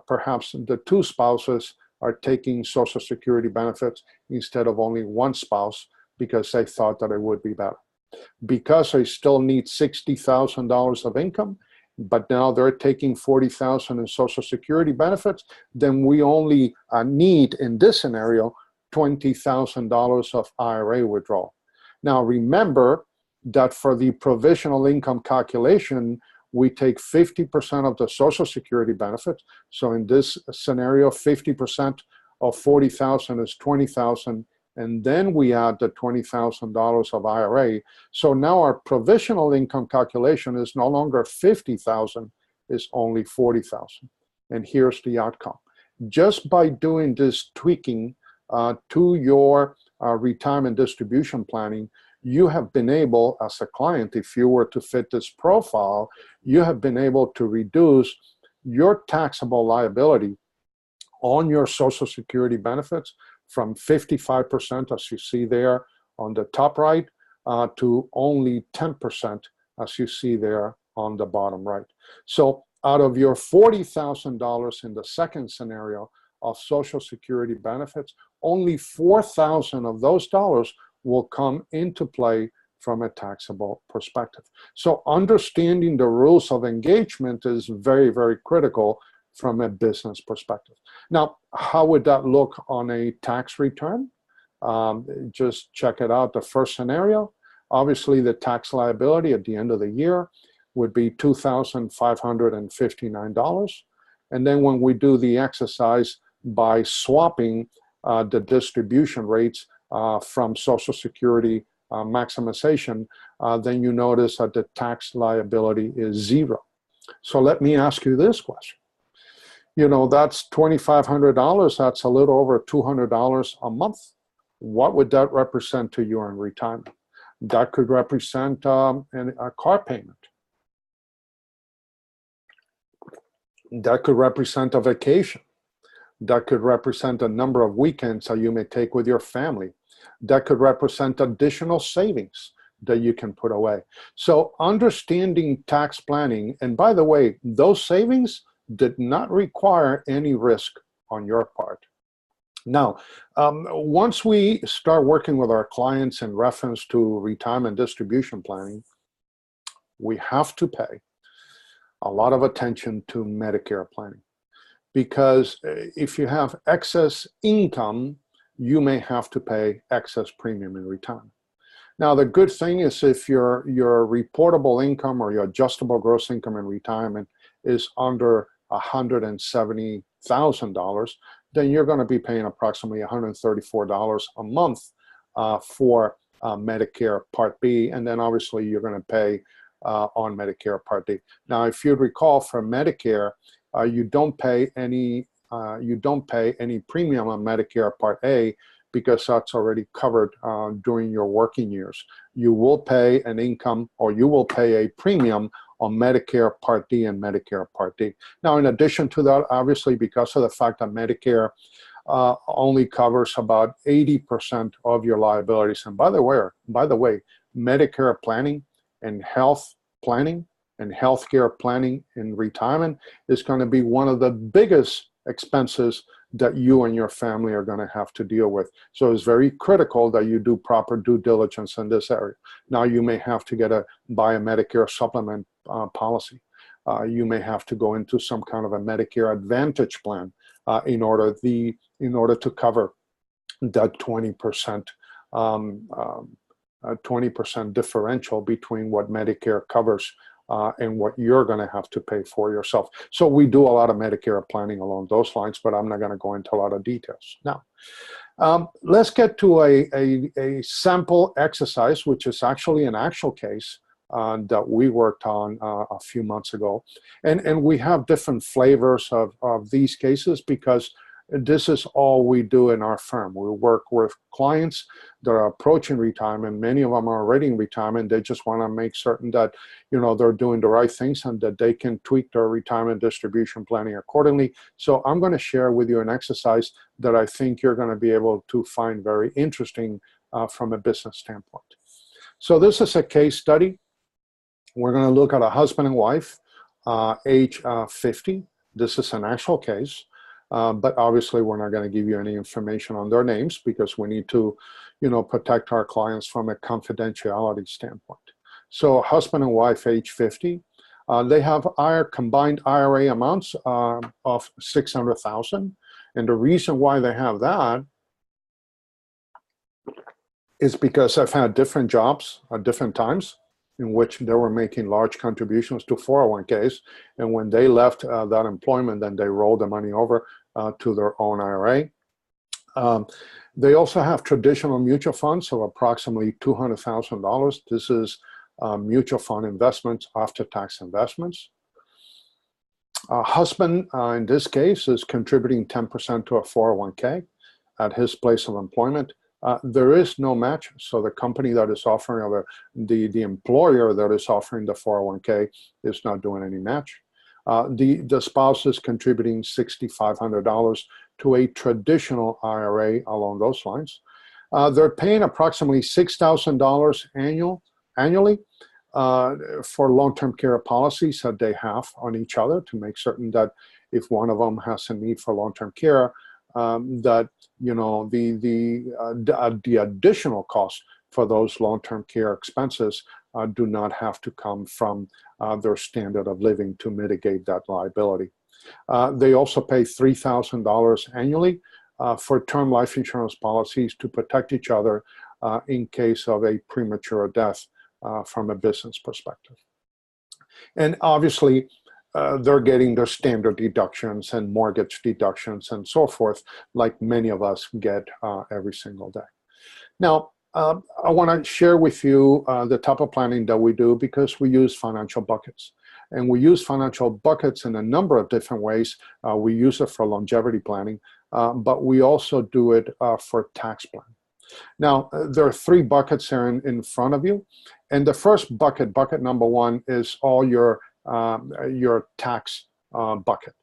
[SPEAKER 1] perhaps the two spouses are taking Social Security benefits instead of only one spouse, because they thought that it would be better. Because they still need $60,000 of income, but now they're taking $40,000 in Social Security benefits, then we only need, in this scenario, $20,000 of IRA withdrawal. Now remember that for the provisional income calculation, we take 50% of the Social Security benefits. So in this scenario, 50% of 40,000 is 20,000, and then we add the $20,000 of IRA. So now our provisional income calculation is no longer 50,000, it's only 40,000. And here's the outcome. Just by doing this tweaking to your retirement distribution planning, you have been able, as a client, if you were to fit this profile, you have been able to reduce your taxable liability on your Social Security benefits from 55%, as you see there on the top right, to only 10%, as you see there on the bottom right. So out of your $40,000 in the second scenario of Social Security benefits, only $4,000 of those dollars will come into play from a taxable perspective. So understanding the rules of engagement is very, very critical from a business perspective. Now, how would that look on a tax return? Just check it out. The first scenario, obviously the tax liability at the end of the year would be $2,559. And then when we do the exercise by swapping the distribution rates from Social Security maximization, then you notice that the tax liability is zero. So let me ask you this question. You know, that's $2,500. That's a little over $200 a month. What would that represent to you in retirement? That could represent a car payment. That could represent a vacation. That could represent a number of weekends that you may take with your family. That could represent additional savings that you can put away. So understanding tax planning, and by the way, those savings did not require any risk on your part. Now, once we start working with our clients in reference to retirement distribution planning, we have to pay a lot of attention to Medicare planning. Because if you have excess income, you may have to pay excess premium in retirement. Now, the good thing is if your reportable income or your adjustable gross income in retirement is under $170,000, then you're going to be paying approximately $134 a month for Medicare Part B, and then obviously you're going to pay on Medicare Part D. Now, if you recall, for Medicare, you don't pay any premium on Medicare Part A because that's already covered during your working years. You will pay an income, or you will pay a premium on Medicare Part D and Medicare Part D. Now, in addition to that, obviously, because of the fact that Medicare only covers about 80% of your liabilities, and by the way, Medicare planning and health planning and healthcare planning in retirement is going to be one of the biggest expenses that you and your family are going to have to deal with. So it's very critical that you do proper due diligence in this area. Now, you may have to buy a Medicare supplement policy. You may have to go into some kind of a Medicare Advantage plan in order to cover that 20% differential between what Medicare covers and what you're going to have to pay for yourself. So we do a lot of Medicare planning along those lines, but I'm not going to go into a lot of details. Now, let's get to a sample exercise, which is actually an actual case that we worked on a few months ago. And we have different flavors of these cases because this is all we do in our firm. We work with clients that are approaching retirement. Many of them are already in retirement. They just want to make certain that, you know, they're doing the right things and that they can tweak their retirement distribution planning accordingly. So I'm going to share with you an exercise that I think you're going to be able to find very interesting from a business standpoint. So this is a case study. We're going to look at a husband and wife, age 50. This is an actual case. But obviously, we're not going to give you any information on their names because we need to, you know, protect our clients from a confidentiality standpoint. So husband and wife, age 50, they have combined IRA amounts of $600,000. And the reason why they have that is because I've had different jobs at different times in which they were making large contributions to 401ks. And when they left that employment, then they rolled the money over to their own IRA. They also have traditional mutual funds of approximately $200,000. This is mutual fund investments, after-tax investments. Husband, in this case, is contributing 10% to a 401k at his place of employment. There is no match, so the company that is offering, the employer that is offering the 401k is not doing any match. The spouse is contributing $6,500 to a traditional IRA along those lines. They're paying approximately $6,000 annually. for long-term care policies that they have on each other to make certain that if one of them has a need for long-term care, that the additional costs for those long-term care expenses do not have to come from their standard of living to mitigate that liability. They also pay $3,000 annually for term life insurance policies to protect each other in case of a premature death from a business perspective. And obviously, they're getting their standard deductions and mortgage deductions and so forth, like many of us get every single day. Now, I want to share with you the type of planning that we do, because we use financial buckets. And we use financial buckets in a number of different ways. We use it for longevity planning, but we also do it for tax planning. Now, there are three buckets here in front of you. And the first bucket, bucket number one, is all your tax bucket.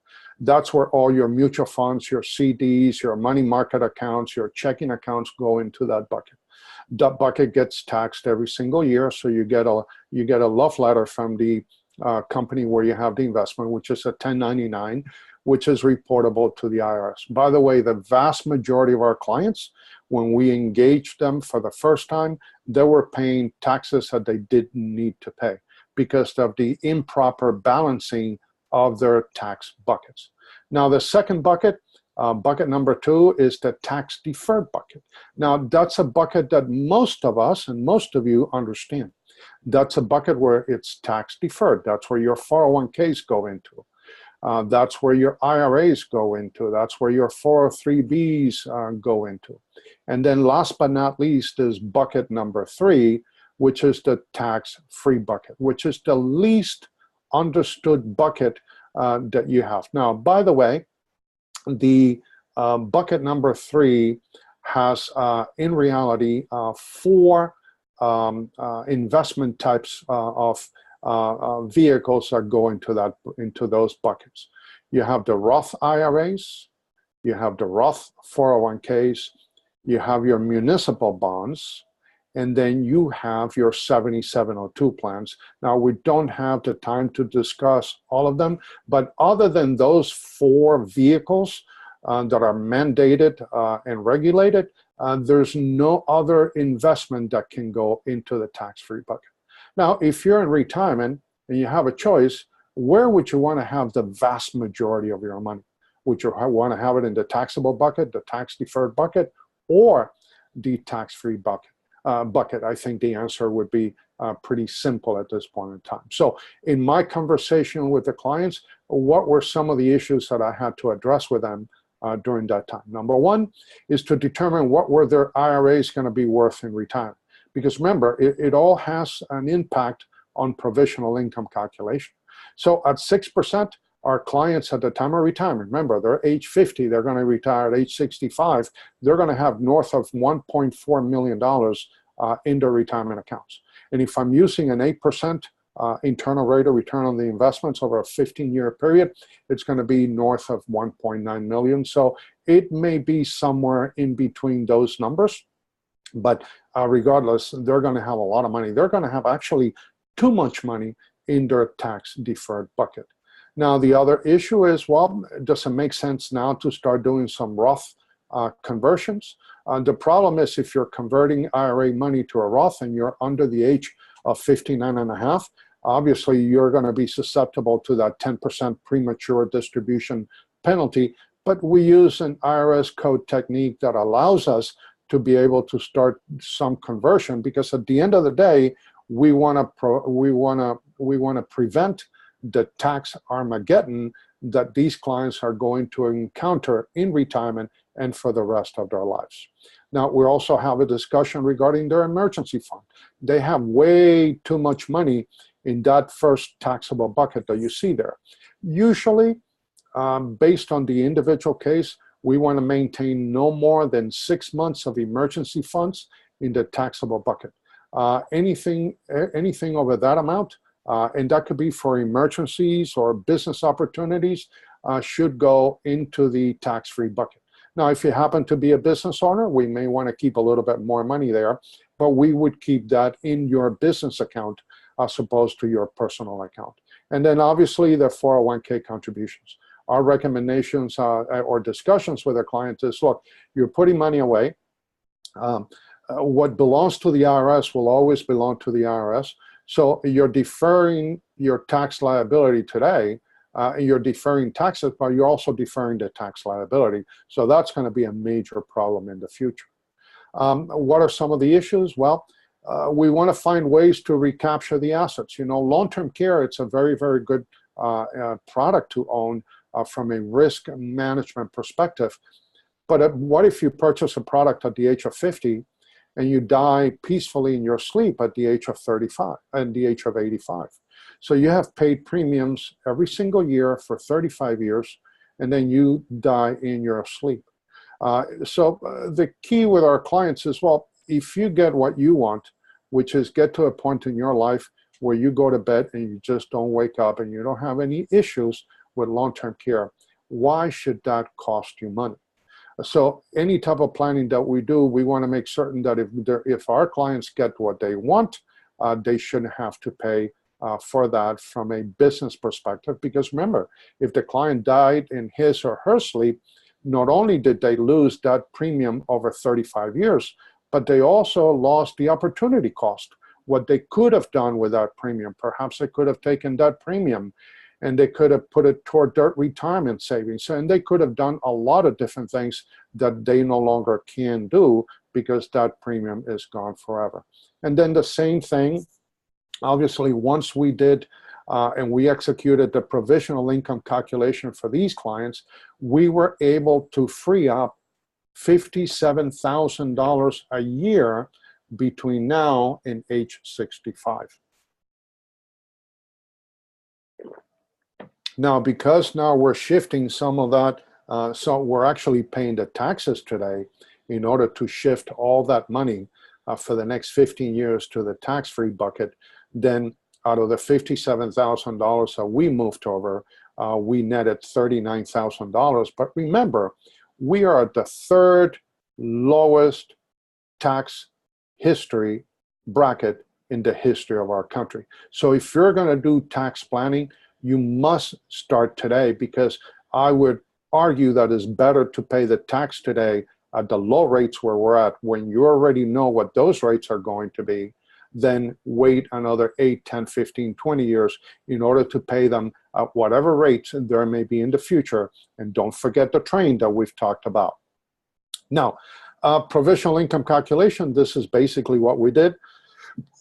[SPEAKER 1] That's where all your mutual funds, your CDs, your money market accounts, your checking accounts go into that bucket. That bucket gets taxed every single year, so you get a love letter from the company where you have the investment, which is a 1099, which is reportable to the IRS. By the way, the vast majority of our clients, when we engaged them for the first time, they were paying taxes that they didn't need to pay because of the improper balancing of their tax buckets. Now, the second bucket, bucket number two, is the tax deferred bucket. Now, that's a bucket that most of us and most of you understand. That's a bucket where it's tax deferred. That's where your 401ks go into. That's where your IRAs go into. That's where your 403bs go into. And then last but not least is bucket number three, which is the tax-free bucket, which is the least understood bucket that you have. Now, by the way, the bucket number three has, in reality, four investment types of vehicles that go into those buckets. You have the Roth IRAs, you have the Roth 401ks, you have your municipal bonds, and then you have your 7702 plans. Now, we don't have the time to discuss all of them, but other than those four vehicles that are mandated and regulated, there's no other investment that can go into the tax-free bucket. Now, if you're in retirement and you have a choice, where would you want to have the vast majority of your money? Would you want to have it in the taxable bucket, the tax-deferred bucket, or the tax-free bucket? I think the answer would be pretty simple at this point in time. So in my conversation with the clients, what were some of the issues that I had to address with them during that time? Number one is to determine what were their IRAs going to be worth in retirement. Because remember, it all has an impact on provisional income calculation. So at 6%, our clients at the time of retirement, remember, they're age 50, they're going to retire at age 65, they're going to have north of $1.4 million in their retirement accounts. And if I'm using an 8% internal rate of return on the investments over a 15-year period, it's going to be north of 1.9 million. So it may be somewhere in between those numbers, but regardless, they're going to have a lot of money. They're going to have actually too much money in their tax-deferred bucket. Now, the other issue is, well, does it make sense now to start doing some Roth conversions? The problem is if you're converting IRA money to a Roth and you're under the age of 59 and a half, obviously you're going to be susceptible to that 10% premature distribution penalty. But we use an IRS code technique that allows us to be able to start some conversion, because at the end of the day, we want to prevent the tax Armageddon that these clients are going to encounter in retirement and for the rest of their lives. Now, we also have a discussion regarding their emergency fund. They have way too much money in that first taxable bucket that you see there. Usually, based on the individual case, we want to maintain no more than 6 months of emergency funds in the taxable bucket. Anything over that amount, and that could be for emergencies or business opportunities, should go into the tax-free bucket. Now, if you happen to be a business owner, we may want to keep a little bit more money there, but we would keep that in your business account as opposed to your personal account. And then obviously the 401k contributions. Our recommendations or discussions with our clients is, look, you're putting money away. What belongs to the IRS will always belong to the IRS. So you're deferring your tax liability today. You're deferring taxes, but you're also deferring the tax liability. So that's going to be a major problem in the future. What are some of the issues? Well, we want to find ways to recapture the assets. You know, long-term care, it's a very, very good product to own from a risk management perspective. But what if you purchase a product at the age of 50 and you die peacefully in your sleep at the age of 35 and the age of 85? So you have paid premiums every single year for 35 years, and then you die in your sleep. So the key with our clients is, well, if you get what you want, which is get to a point in your life where you go to bed and you just don't wake up and you don't have any issues with long-term care, why should that cost you money? So any type of planning that we do, we want to make certain that if our clients get what they want, they shouldn't have to pay for that from a business perspective. Because remember, if the client died in his or her sleep, not only did they lose that premium over 35 years, but they also lost the opportunity cost. What they could have done with that premium, perhaps they could have taken that premium and they could have put it toward their retirement savings. And they could have done a lot of different things that they no longer can do because that premium is gone forever. And then the same thing, obviously, once we did and we executed the provisional income calculation for these clients, we were able to free up $57,000 a year between now and age 65. Now, because now we're shifting some of that, so we're actually paying the taxes today in order to shift all that money for the next 15 years to the tax-free bucket, then out of the $57,000 that we moved over, we netted $39,000. But remember, we are at the third lowest tax history bracket in the history of our country. So if you're going to do tax planning, you must start today, because I would argue that it's better to pay the tax today at the low rates where we're at, when you already know what those rates are going to be, than wait another 8, 10, 15, 20 years in order to pay them at whatever rates there may be in the future. And don't forget the train that we've talked about. Now, provisional income calculation, this is basically what we did.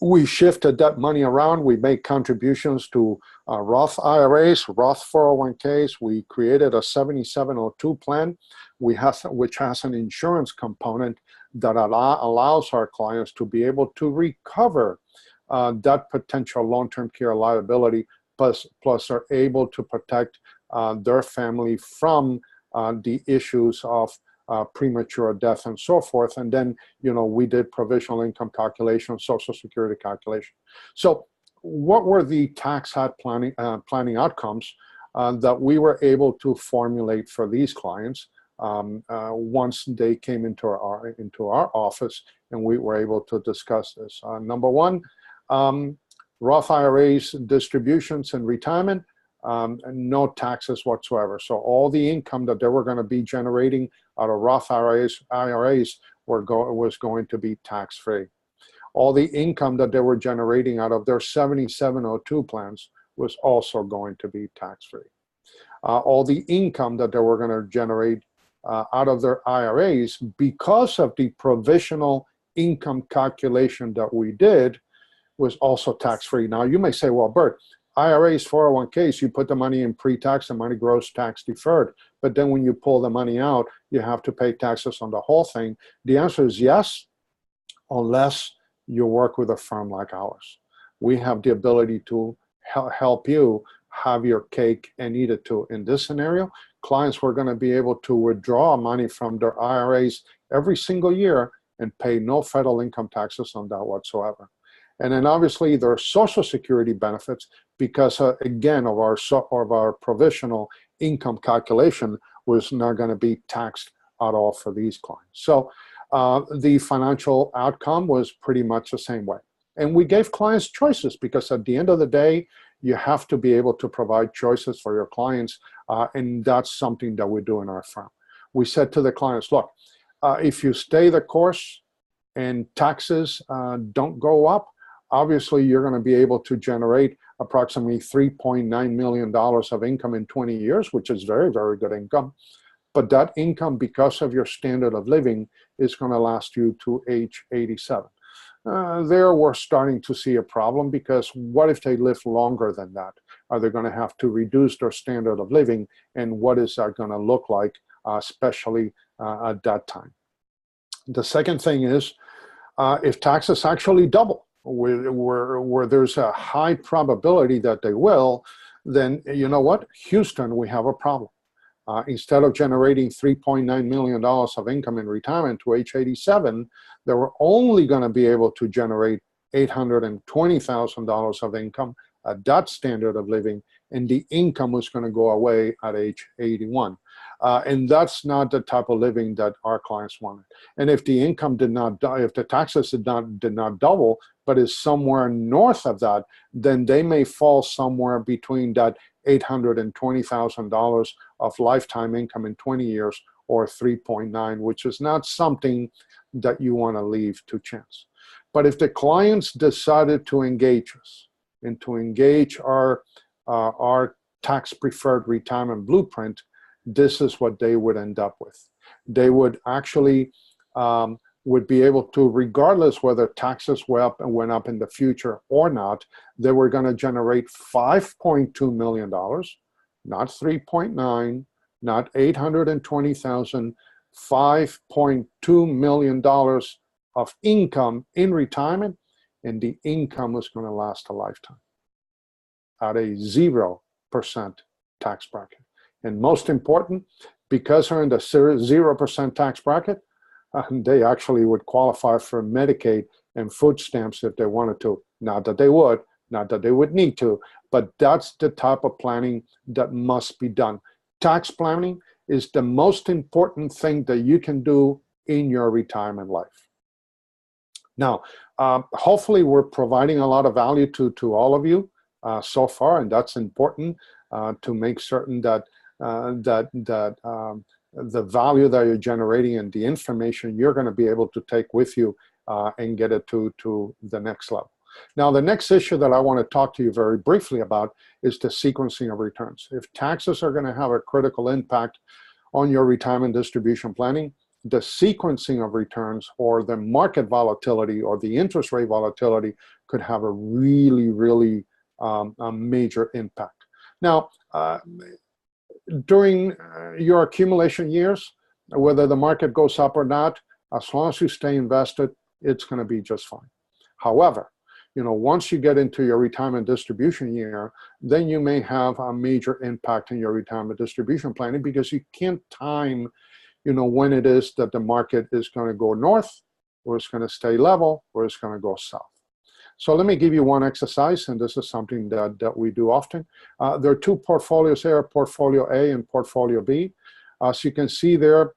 [SPEAKER 1] We shifted that money around. We made contributions to Roth IRAs, Roth 401ks. We created a 7702 plan, which has an insurance component that allows our clients to be able to recover that potential long-term care liability, plus are able to protect their family from the issues of premature death and so forth. And then, you know, we did provisional income calculation, Social Security calculation. So what were the tax planning outcomes that we were able to formulate for these clients once they came into our office and we were able to discuss this? Number one, Roth IRAs, distributions, and retirement, no taxes whatsoever. So all the income that they were going to be generating out of Roth IRAs was going to be tax-free. All the income that they were generating out of their 7702 plans was also going to be tax-free. All the income that they were going to generate out of their IRAs, because of the provisional income calculation that we did, was also tax-free. Now, you may say, well, Bert, IRAs, 401ks, you put the money in pre-tax, the money grows tax deferred. But then when you pull the money out, you have to pay taxes on the whole thing. The answer is yes, unless you work with a firm like ours. We have the ability to help you have your cake and eat it too. In this scenario, clients were going to be able to withdraw money from their IRAs every single year and pay no federal income taxes on that whatsoever. And then obviously there are Social Security benefits because, again, of our provisional income calculation was not going to be taxed at all for these clients. So the financial outcome was pretty much the same way. And we gave clients choices because at the end of the day, you have to be able to provide choices for your clients, and that's something that we do in our firm. We said to the clients, look, if you stay the course and taxes don't go up, obviously you're going to be able to generate approximately $3.9 million of income in 20 years, which is very, very good income. But that income, because of your standard of living, is going to last you to age 87. There we're starting to see a problem, because what if they live longer than that? Are they going to have to reduce their standard of living? And what is that going to look like, especially at that time? The second thing is, if taxes actually double, where there's a high probability that they will, then you know what? Houston, we have a problem. Instead of generating $3.9 million of income in retirement to age 87, they were only going to be able to generate $820,000 of income at that standard of living, and the income was going to go away at age 81. And that's not the type of living that our clients wanted. And if the income did not, if the taxes did not double, but is somewhere north of that, then they may fall somewhere between that $820,000 of lifetime income in 20 years or 3.9, which is not something that you want to leave to chance. But if the clients decided to engage us and to engage our tax-preferred retirement blueprint, this is what they would end up with. They would actually would be able to, regardless whether taxes went up in the future or not, they were going to generate $5.2 million, not 3.9, not 820,000, $5.2 million of income in retirement, and the income was going to last a lifetime at a 0% tax bracket. And most important, because they're in the 0% tax bracket, they actually would qualify for Medicaid and food stamps if they wanted to. Not that they would, not that they would need to, but that's the type of planning that must be done. Tax planning is the most important thing that you can do in your retirement life. Now, hopefully we're providing a lot of value to all of you so far, and that's important to make certain that the value that you're generating and the information you're going to be able to take with you and get it to the next level. Now, the next issue that I want to talk to you very briefly about is the sequencing of returns. If taxes are going to have a critical impact on your retirement distribution planning, the sequencing of returns or the market volatility or the interest rate volatility could have a really, really a major impact. Now, during your accumulation years, whether the market goes up or not, as long as you stay invested, it's going to be just fine. However, once you get into your retirement distribution year, then you may have a major impact in your retirement distribution planning, because you can't time, when it is that the market is going to go north, or it's going to stay level, or it's going to go south. So let me give you one exercise, and this is something that we do often. There are two portfolios here, Portfolio A and Portfolio B. As you can see there,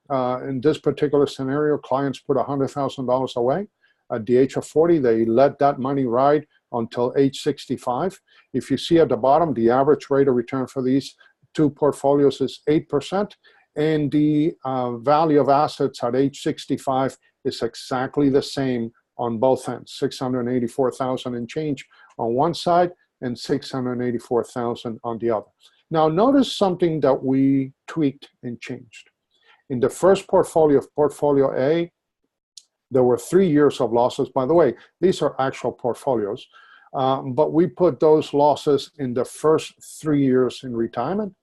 [SPEAKER 1] in this particular scenario, clients put $100,000 away. At the age of 40, they let that money ride until age 65. If you see at the bottom, the average rate of return for these two portfolios is 8%, and the value of assets at age 65 is exactly the same on both ends, 684,000 and change on one side and 684,000 on the other. Now, notice something that we tweaked and changed. In the first portfolio, Portfolio A, there were 3 years of losses. By the way, these are actual portfolios, but we put those losses in the first 3 years in retirement.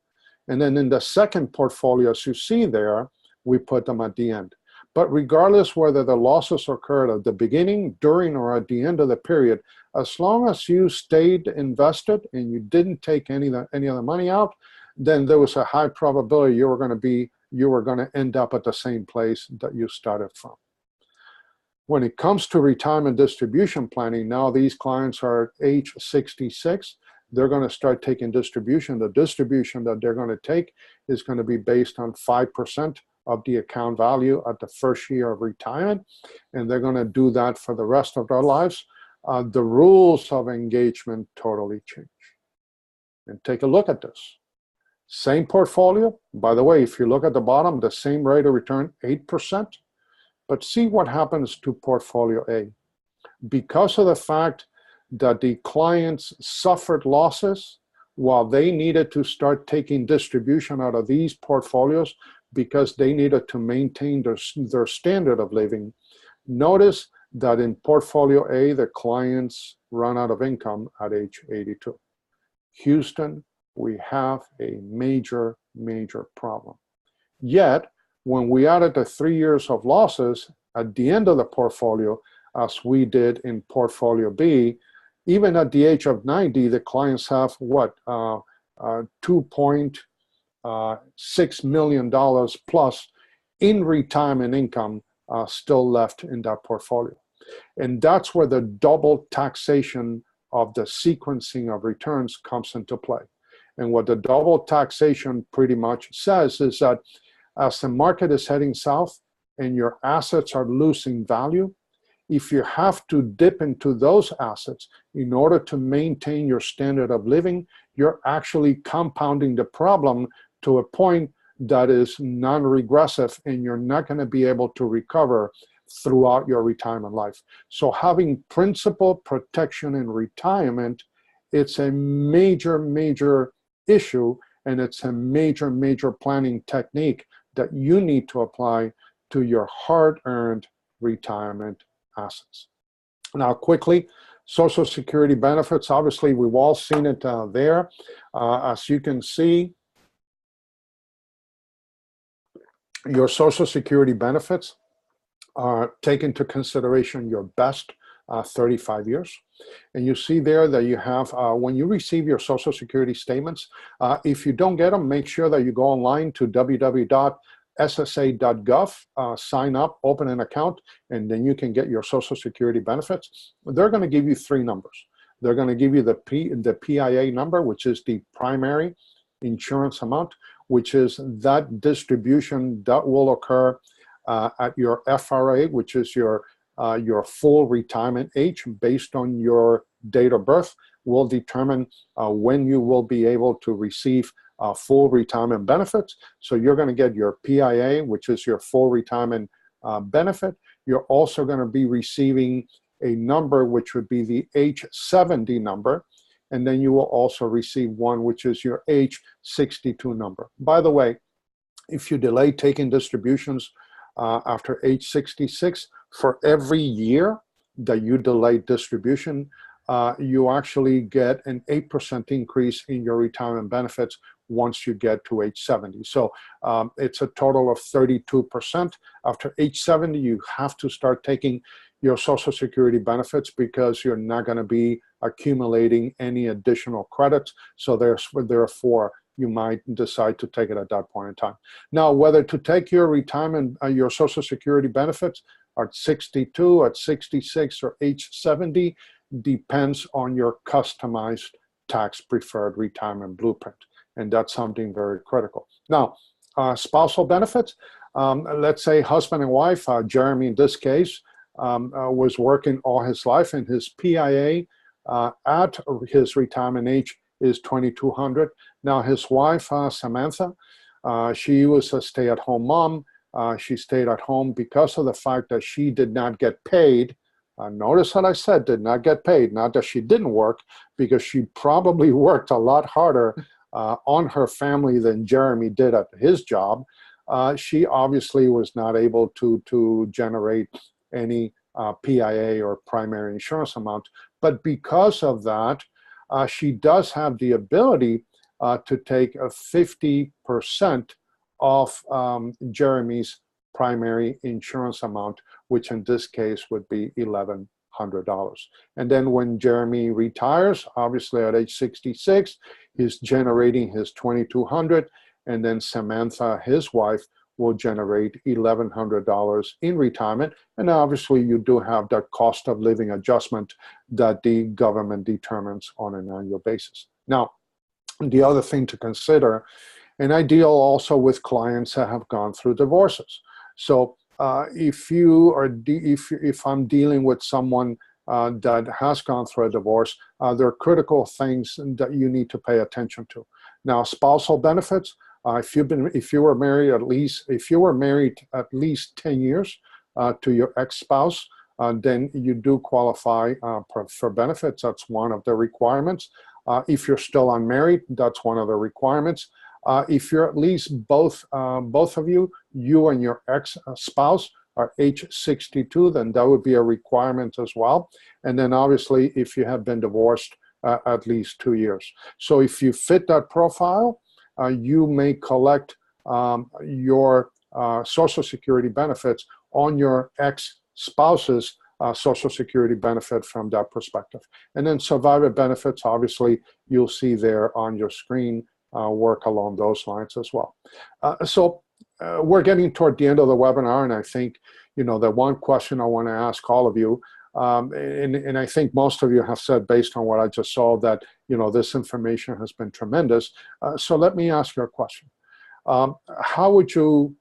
[SPEAKER 1] And then in the second portfolio, as you see there, we put them at the end. But regardless whether the losses occurred at the beginning, during, or at the end of the period, as long as you stayed invested and you didn't take any of the money out, then there was a high probability you were going to end up at the same place that you started from. When it comes to retirement distribution planning, now these clients are at age 66. They're going to start taking distribution. The distribution that they're going to take is going to be based on 5% of the account value at the first year of retirement, and they're going to do that for the rest of their lives. the rules of engagement totally change. And take a look at this. Same portfolio. By the way, if you look at the bottom, the same rate of return, 8%. But see what happens to portfolio A. Because of the fact that the clients suffered losses while they needed to start taking distribution out of these portfolios because they needed to maintain their standard of living, notice that in portfolio A, the clients run out of income at age 82. Houston, we have a major, major problem. Yet, when we added the 3 years of losses at the end of the portfolio, as we did in portfolio B, even at the age of 90, the clients have what, $2.6 million plus in retirement income still left in that portfolio. And that's where the double taxation of the sequencing of returns comes into play. And what the double taxation pretty much says is that as the market is heading south and your assets are losing value, if you have to dip into those assets in order to maintain your standard of living, you're actually compounding the problem to a point that is non-regressive, and you're not going to be able to recover throughout your retirement life. So having principal protection in retirement, it's a major, major issue, and it's a major, major planning technique that you need to apply to your hard-earned retirement assets. Now, quickly, Social Security benefits. Obviously, we've all seen it there. As you can see, your Social Security benefits take into consideration your best 35 years. And you see there that you have, when you receive your Social Security statements, if you don't get them, make sure that you go online to www.ssa.gov, sign up, open an account, and then you can get your Social Security benefits. They're going to give you three numbers. They're going to give you the PIA number, which is the primary insurance amount, which is that distribution that will occur at your FRA, which is your full retirement age based on your date of birth, will determine when you will be able to receive full retirement benefits. So you're going to get your PIA, which is your full retirement benefit. You're also going to be receiving a number which would be the age 70 number. And then you will also receive one which is your age 62 number. By the way, if you delay taking distributions after age 66, for every year that you delay distribution, you actually get an 8% increase in your retirement benefits once you get to age 70. So it's a total of 32%. After age 70, you have to start taking your Social Security benefits because you're not going to be accumulating any additional credits. So therefore, you might decide to take it at that point in time. Now, whether to take your retirement, your Social Security benefits at 62, at 66, or age 70 depends on your customized tax-preferred retirement blueprint. And that's something very critical. Now, spousal benefits, let's say husband and wife, Jeremy in this case, was working all his life, and his PIA at his retirement age is $2,200. Now his wife, Samantha, she was a stay-at-home mom. She stayed at home because of the fact that she did not get paid. Notice that I said did not get paid, not that she didn't work, because she probably worked a lot harder on her family than Jeremy did at his job. She obviously was not able to generate any PIA or primary insurance amount. But because of that, she does have the ability to take a 50% of Jeremy's primary insurance amount, which in this case would be $1,100. And then when Jeremy retires, obviously at age 66, he's generating his $2,200, and then Samantha, his wife, will generate $1,100 in retirement. And obviously you do have that cost of living adjustment that the government determines on an annual basis. Now, the other thing to consider, and I deal also with clients that have gone through divorces. So if I'm dealing with someone that has gone through a divorce, there are critical things that you need to pay attention to. Now, spousal benefits. If you were married at least 10 years to your ex-spouse, then you do qualify for benefits. That's one of the requirements. If you're still unmarried, that's one of the requirements. If you're at least both of you and your ex-spouse are age 62, then that would be a requirement as well. And then obviously, if you have been divorced at least 2 years. So if you fit that profile, you may collect your Social Security benefits on your ex-spouse's Social Security benefit from that perspective. And then survivor benefits, obviously, you'll see there on your screen, work along those lines as well. So we're getting toward the end of the webinar, and I think, the one question I want to ask all of you, and I think most of you have said, based on what I just saw, that this information has been tremendous. So let me ask you a question. How would you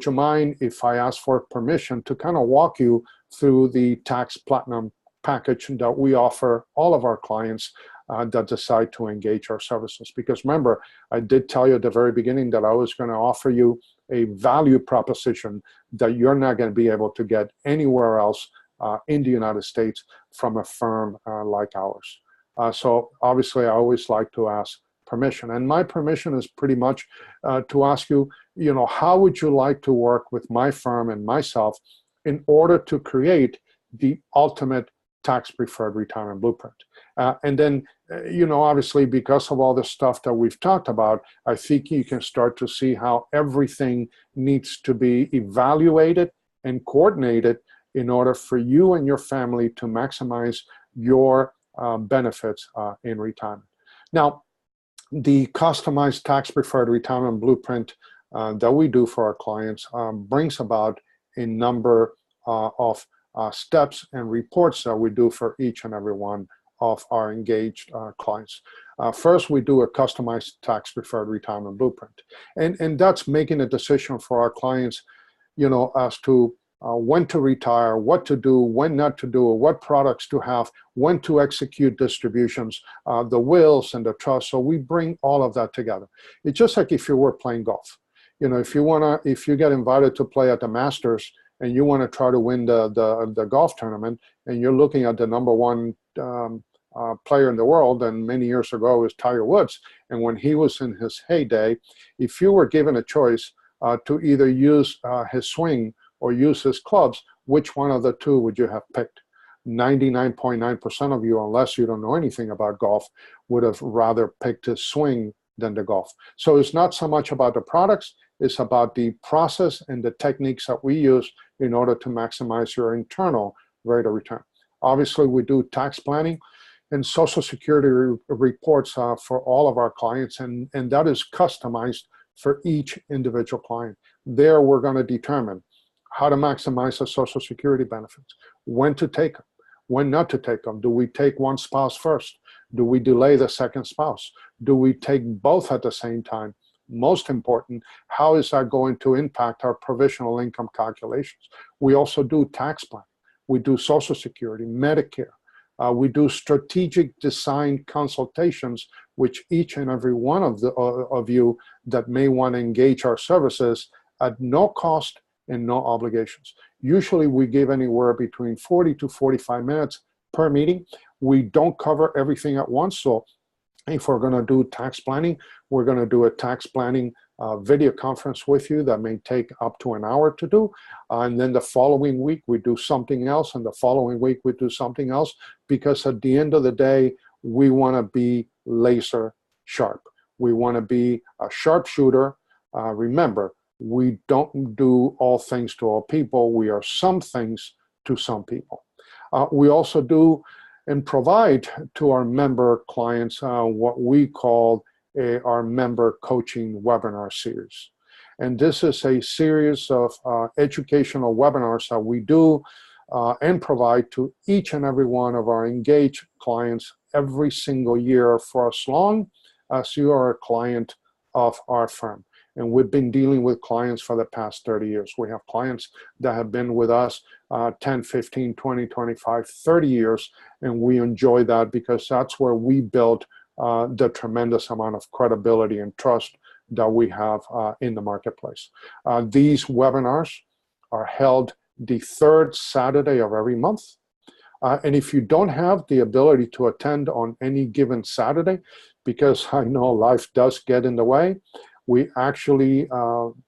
[SPEAKER 1] mind if I ask for permission to kind of walk you through the Tax Platinum package that we offer all of our clients that decide to engage our services? Because remember, I did tell you at the very beginning that I was going to offer you a value proposition that you're not going to be able to get anywhere else in the United States from a firm like ours. So obviously, I always like to ask permission. And my permission is pretty much to ask you, how would you like to work with my firm and myself in order to create the ultimate tax-preferred retirement blueprint? And then, obviously, because of all the stuff that we've talked about, I think you can start to see how everything needs to be evaluated and coordinated in order for you and your family to maximize your benefits in retirement. Now, the customized tax-preferred retirement blueprint that we do for our clients brings about a number of steps and reports that we do for each and every one of our engaged clients. First, we do a customized tax-preferred retirement blueprint. And that's making a decision for our clients, as to when to retire, what to do, when not to do, what products to have, when to execute distributions, the wills and the trust. So we bring all of that together. It's just like if you were playing golf. If you get invited to play at the Masters and you want to try to win the golf tournament, and you're looking at the number one player in the world, and many years ago was Tiger Woods. And when he was in his heyday, if you were given a choice to either use his swing or use his clubs, which one of the two would you have picked? 99.9% of you, unless you don't know anything about golf, would have rather picked his swing than the golf. So it's not so much about the products, it's about the process and the techniques that we use in order to maximize your internal rate of return. Obviously, we do tax planning and Social Security reports for all of our clients, and that is customized for each individual client. There, we're going to determine how to maximize the Social Security benefits, when to take them, when not to take them. Do we take one spouse first? Do we delay the second spouse? Do we take both at the same time? Most important, how is that going to impact our provisional income calculations? We also do tax planning. We do Social Security, Medicare. We do strategic design consultations, which each and every one of you that may want to engage our services at no cost and no obligations. Usually we give anywhere between 40 to 45 minutes per meeting. We don't cover everything at once. So if we're going to do tax planning, we're going to do a tax planning video conference with you that may take up to an hour to do. And then the following week, we do something else. And the following week, we do something else. Because at the end of the day, we want to be laser sharp. We want to be a sharpshooter. Remember, we don't do all things to all people. We are some things to some people. We also do and provide to our member clients what we call our member coaching webinar series. And this is a series of educational webinars that we do and provide to each and every one of our engaged clients every single year for as long as you are a client of our firm. And we've been dealing with clients for the past 30 years. We have clients that have been with us 10, 15, 20, 25, 30 years, and we enjoy that because that's where we build the tremendous amount of credibility and trust that we have in the marketplace. These webinars are held the third Saturday of every month. And if you don't have the ability to attend on any given Saturday, because I know life does get in the way, we actually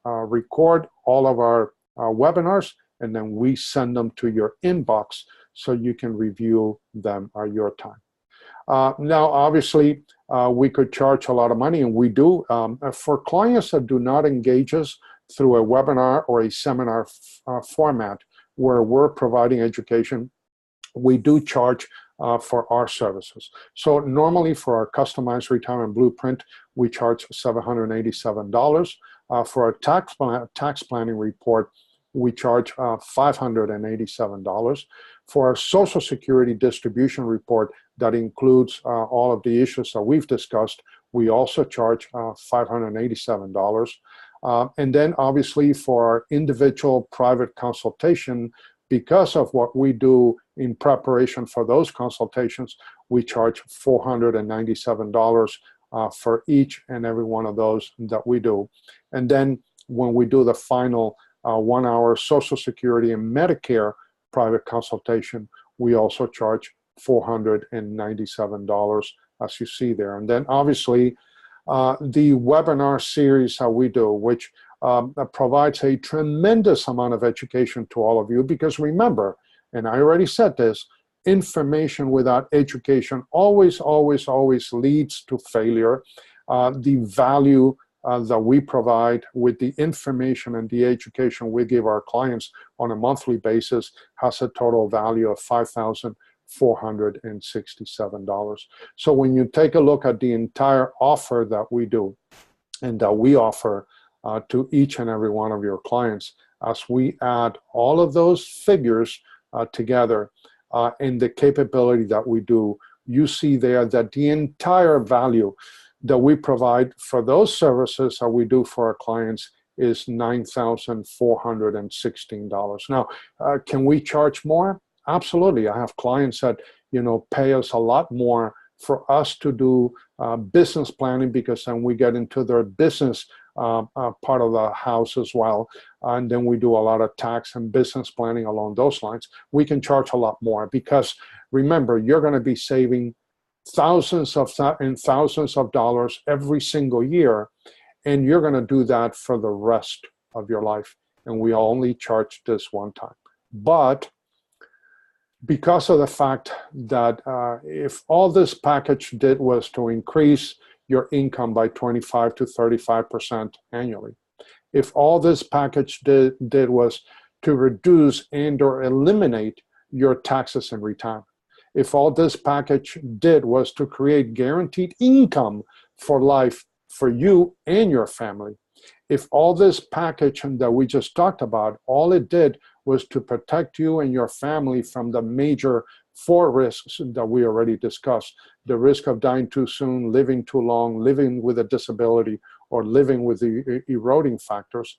[SPEAKER 1] record all of our webinars, and then we send them to your inbox so you can review them at your time. Now, obviously, we could charge a lot of money, and we do. For clients that do not engage us through a webinar or a seminar format where we're providing education, we do charge for our services. So normally for our customized retirement blueprint, we charge $787. For our tax planning report, we charge $587. For our Social Security distribution report that includes all of the issues that we've discussed, we also charge $587. And then obviously for our individual private consultation, because of what we do in preparation for those consultations, we charge $497 for each and every one of those that we do. And then when we do the final 1 hour Social Security and Medicare private consultation, we also charge $497, as you see there. And then obviously the webinar series that we do, which provides a tremendous amount of education to all of you, because remember, and I already said this, information without education always, always, always leads to failure. The value that we provide with the information and the education we give our clients on a monthly basis has a total value of $5,467. So when you take a look at the entire offer that we do and that we offer to each and every one of your clients, as we add all of those figures together in the capability that we do, you see there that the entire value that we provide for those services that we do for our clients is $9,416. Now, can we charge more? Absolutely. I have clients that, you know, pay us a lot more for us to do business planning, because then we get into their business part of the house as well. And then we do a lot of tax and business planning along those lines. We can charge a lot more because remember, you're going to be saving thousands of dollars every single year. And you're going to do that for the rest of your life. And we only charge this one time. But because of the fact that if all this package did was to increase your income by 25 to 35% annually, if all this package did was to reduce and or eliminate your taxes in retirement, if all this package did was to create guaranteed income for life for you and your family, if all this package that we just talked about, all it did was to protect you and your family from the major 4 risks that we already discussed: the risk of dying too soon, living too long, living with a disability, or living with the eroding factors.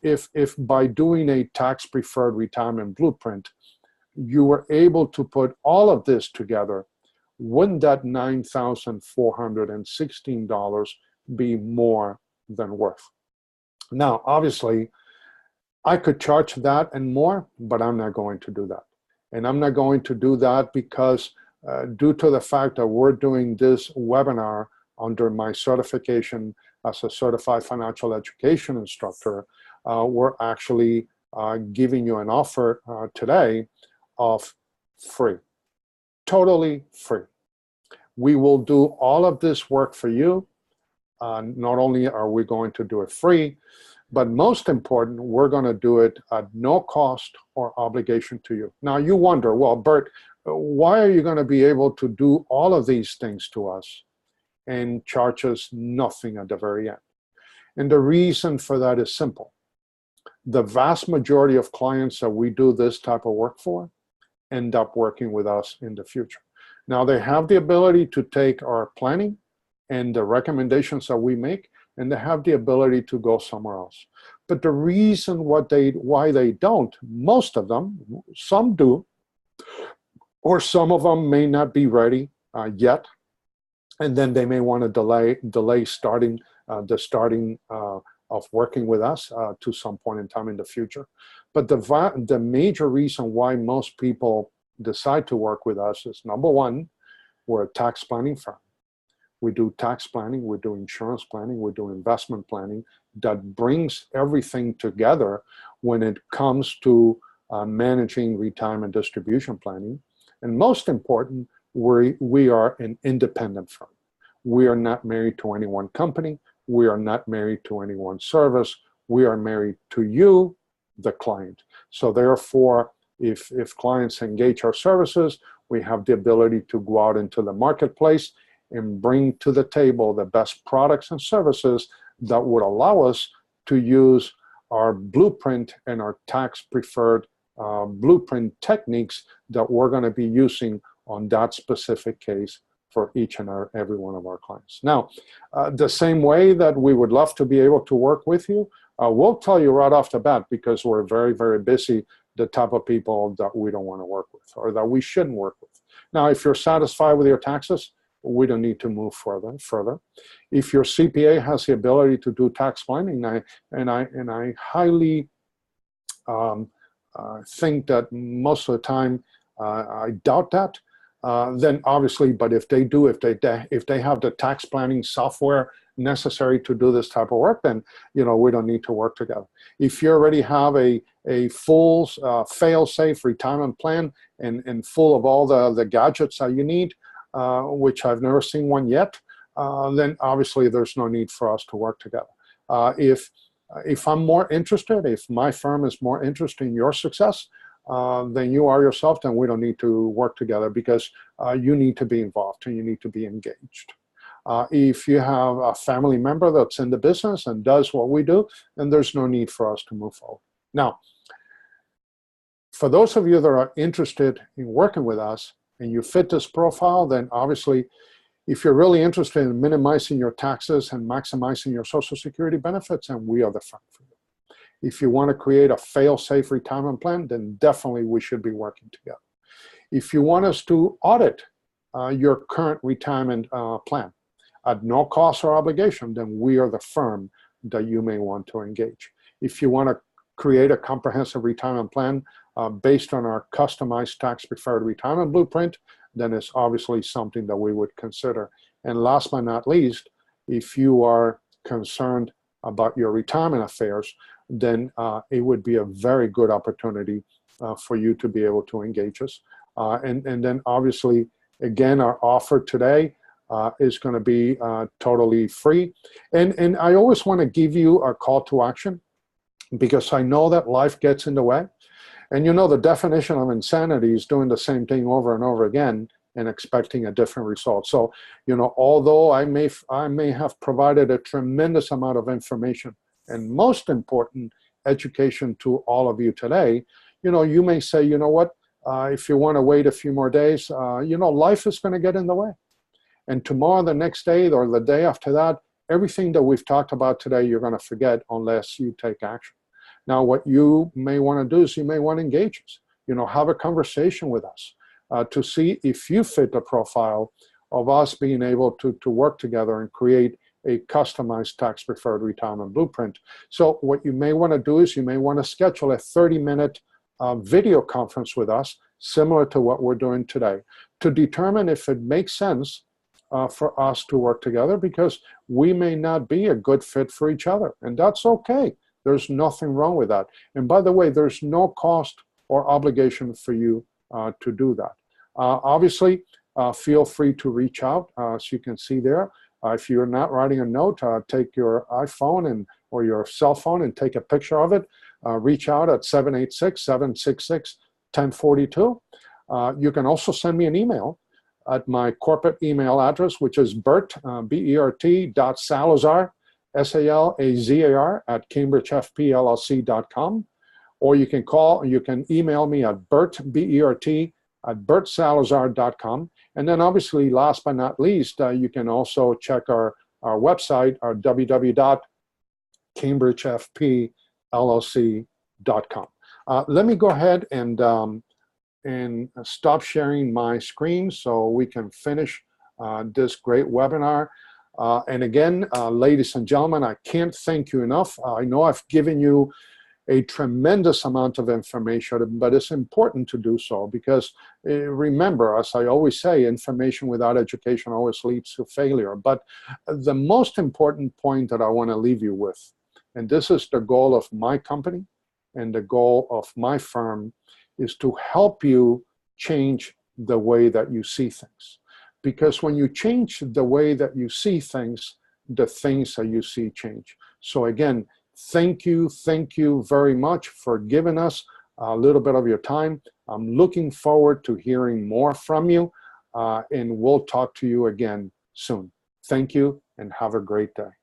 [SPEAKER 1] If by doing a tax-preferred retirement blueprint, you were able to put all of this together, wouldn't that $9,416 be more than worth? Now, obviously, I could charge that and more, but I'm not going to do that. And I'm not going to do that because due to the fact that we're doing this webinar under my certification as a certified financial education instructor, we're actually giving you an offer today of free, totally free. We will do all of this work for you. Not only are we going to do it free, but most important, we're going to do it at no cost or obligation to you. Now you wonder, well, Bert, why are you going to be able to do all of these things to us and charge us nothing at the very end? And the reason for that is simple. The vast majority of clients that we do this type of work for end up working with us in the future. Now they have the ability to take our planning and the recommendations that we make, and they have the ability to go somewhere else. But the reason why they don't, most of them, some do, or some of them may not be ready yet, and then they may want to delay starting of working with us to some point in time in the future. But the major reason why most people decide to work with us is, number one, we're a tax planning firm. We do tax planning, we do insurance planning, we do investment planning that brings everything together when it comes to managing retirement distribution planning. And most important, we are an independent firm. We are not married to any one company. We are not married to any one service. We are married to you, the client. So therefore, if clients engage our services, we have the ability to go out into the marketplace and bring to the table the best products and services that would allow us to use our blueprint and our tax preferred blueprint techniques that we're going to be using on that specific case for each and every one of our clients. Now, the same way that we would love to be able to work with you, we'll tell you right off the bat, because we're very, very busy, the type of people that we don't want to work with or that we shouldn't work with. Now, if you're satisfied with your taxes, we don't need to move further. If your CPA has the ability to do tax planning, and I highly think that most of the time, I doubt that, then obviously, but if they do, if they have the tax planning software necessary to do this type of work, then we don't need to work together. If you already have a full fail-safe retirement plan and full of all the gadgets that you need, which I've never seen one yet, then obviously there's no need for us to work together. If I'm more interested, if my firm is more interested in your success than you are yourself, then we don't need to work together, because you need to be involved and you need to be engaged. If you have a family member that's in the business and does what we do, then there's no need for us to move forward. Now, for those of you that are interested in working with us and you fit this profile, then obviously, if you're really interested in minimizing your taxes and maximizing your Social Security benefits, then we are the firm for you. If you want to create a fail-safe retirement plan, then definitely we should be working together. If you want us to audit your current retirement plan at no cost or obligation, then we are the firm that you may want to engage. If you want to create a comprehensive retirement plan based on our customized tax-preferred retirement blueprint, then it's obviously something that we would consider. And last but not least, if you are concerned about your retirement affairs, then it would be a very good opportunity for you to be able to engage us. And then obviously, again, our offer today is going to be totally free. And I always want to give you a call to action, because I know that life gets in the way. And the definition of insanity is doing the same thing over and over again and expecting a different result. So, although I may have provided a tremendous amount of information and, most important, education to all of you today, you may say, you know what, if you want to wait a few more days, life is going to get in the way. And tomorrow, the next day, or the day after that, everything that we've talked about today, you're going to forget unless you take action. Now, what you may want to do is you may want to engage us, have a conversation with us to see if you fit the profile of us being able to work together and create a customized tax-preferred retirement blueprint. So what you may want to do is you may want to schedule a 30-minute video conference with us, similar to what we're doing today, to determine if it makes sense for us to work together, because we may not be a good fit for each other, and that's okay. There's nothing wrong with that. And by the way, there's no cost or obligation for you to do that. Obviously, feel free to reach out, as you can see there. If you're not writing a note, take your iPhone or your cell phone and take a picture of it. Reach out at 786-766-1042. You can also send me an email at my corporate email address, which is Bert, BERT.Salazar, SALAZAR @CambridgeFPLLC.com, or you can email me at Bert, BERT@BertSalazar.com. And then obviously, last but not least, you can also check our our website, our www.cambridgefpllc.com. Let me go ahead and stop sharing my screen so we can finish this great webinar. And again, ladies and gentlemen, I can't thank you enough. I know I've given you a tremendous amount of information, but it's important to do so because remember, as I always say, information without education always leads to failure. But the most important point that I want to leave you with, and this is the goal of my company and the goal of my firm, is to help you change the way that you see things. Because when you change the way that you see things, the things that you see change. So again, thank you very much for giving us a little bit of your time. I'm looking forward to hearing more from you, and we'll talk to you again soon. Thank you and have a great day.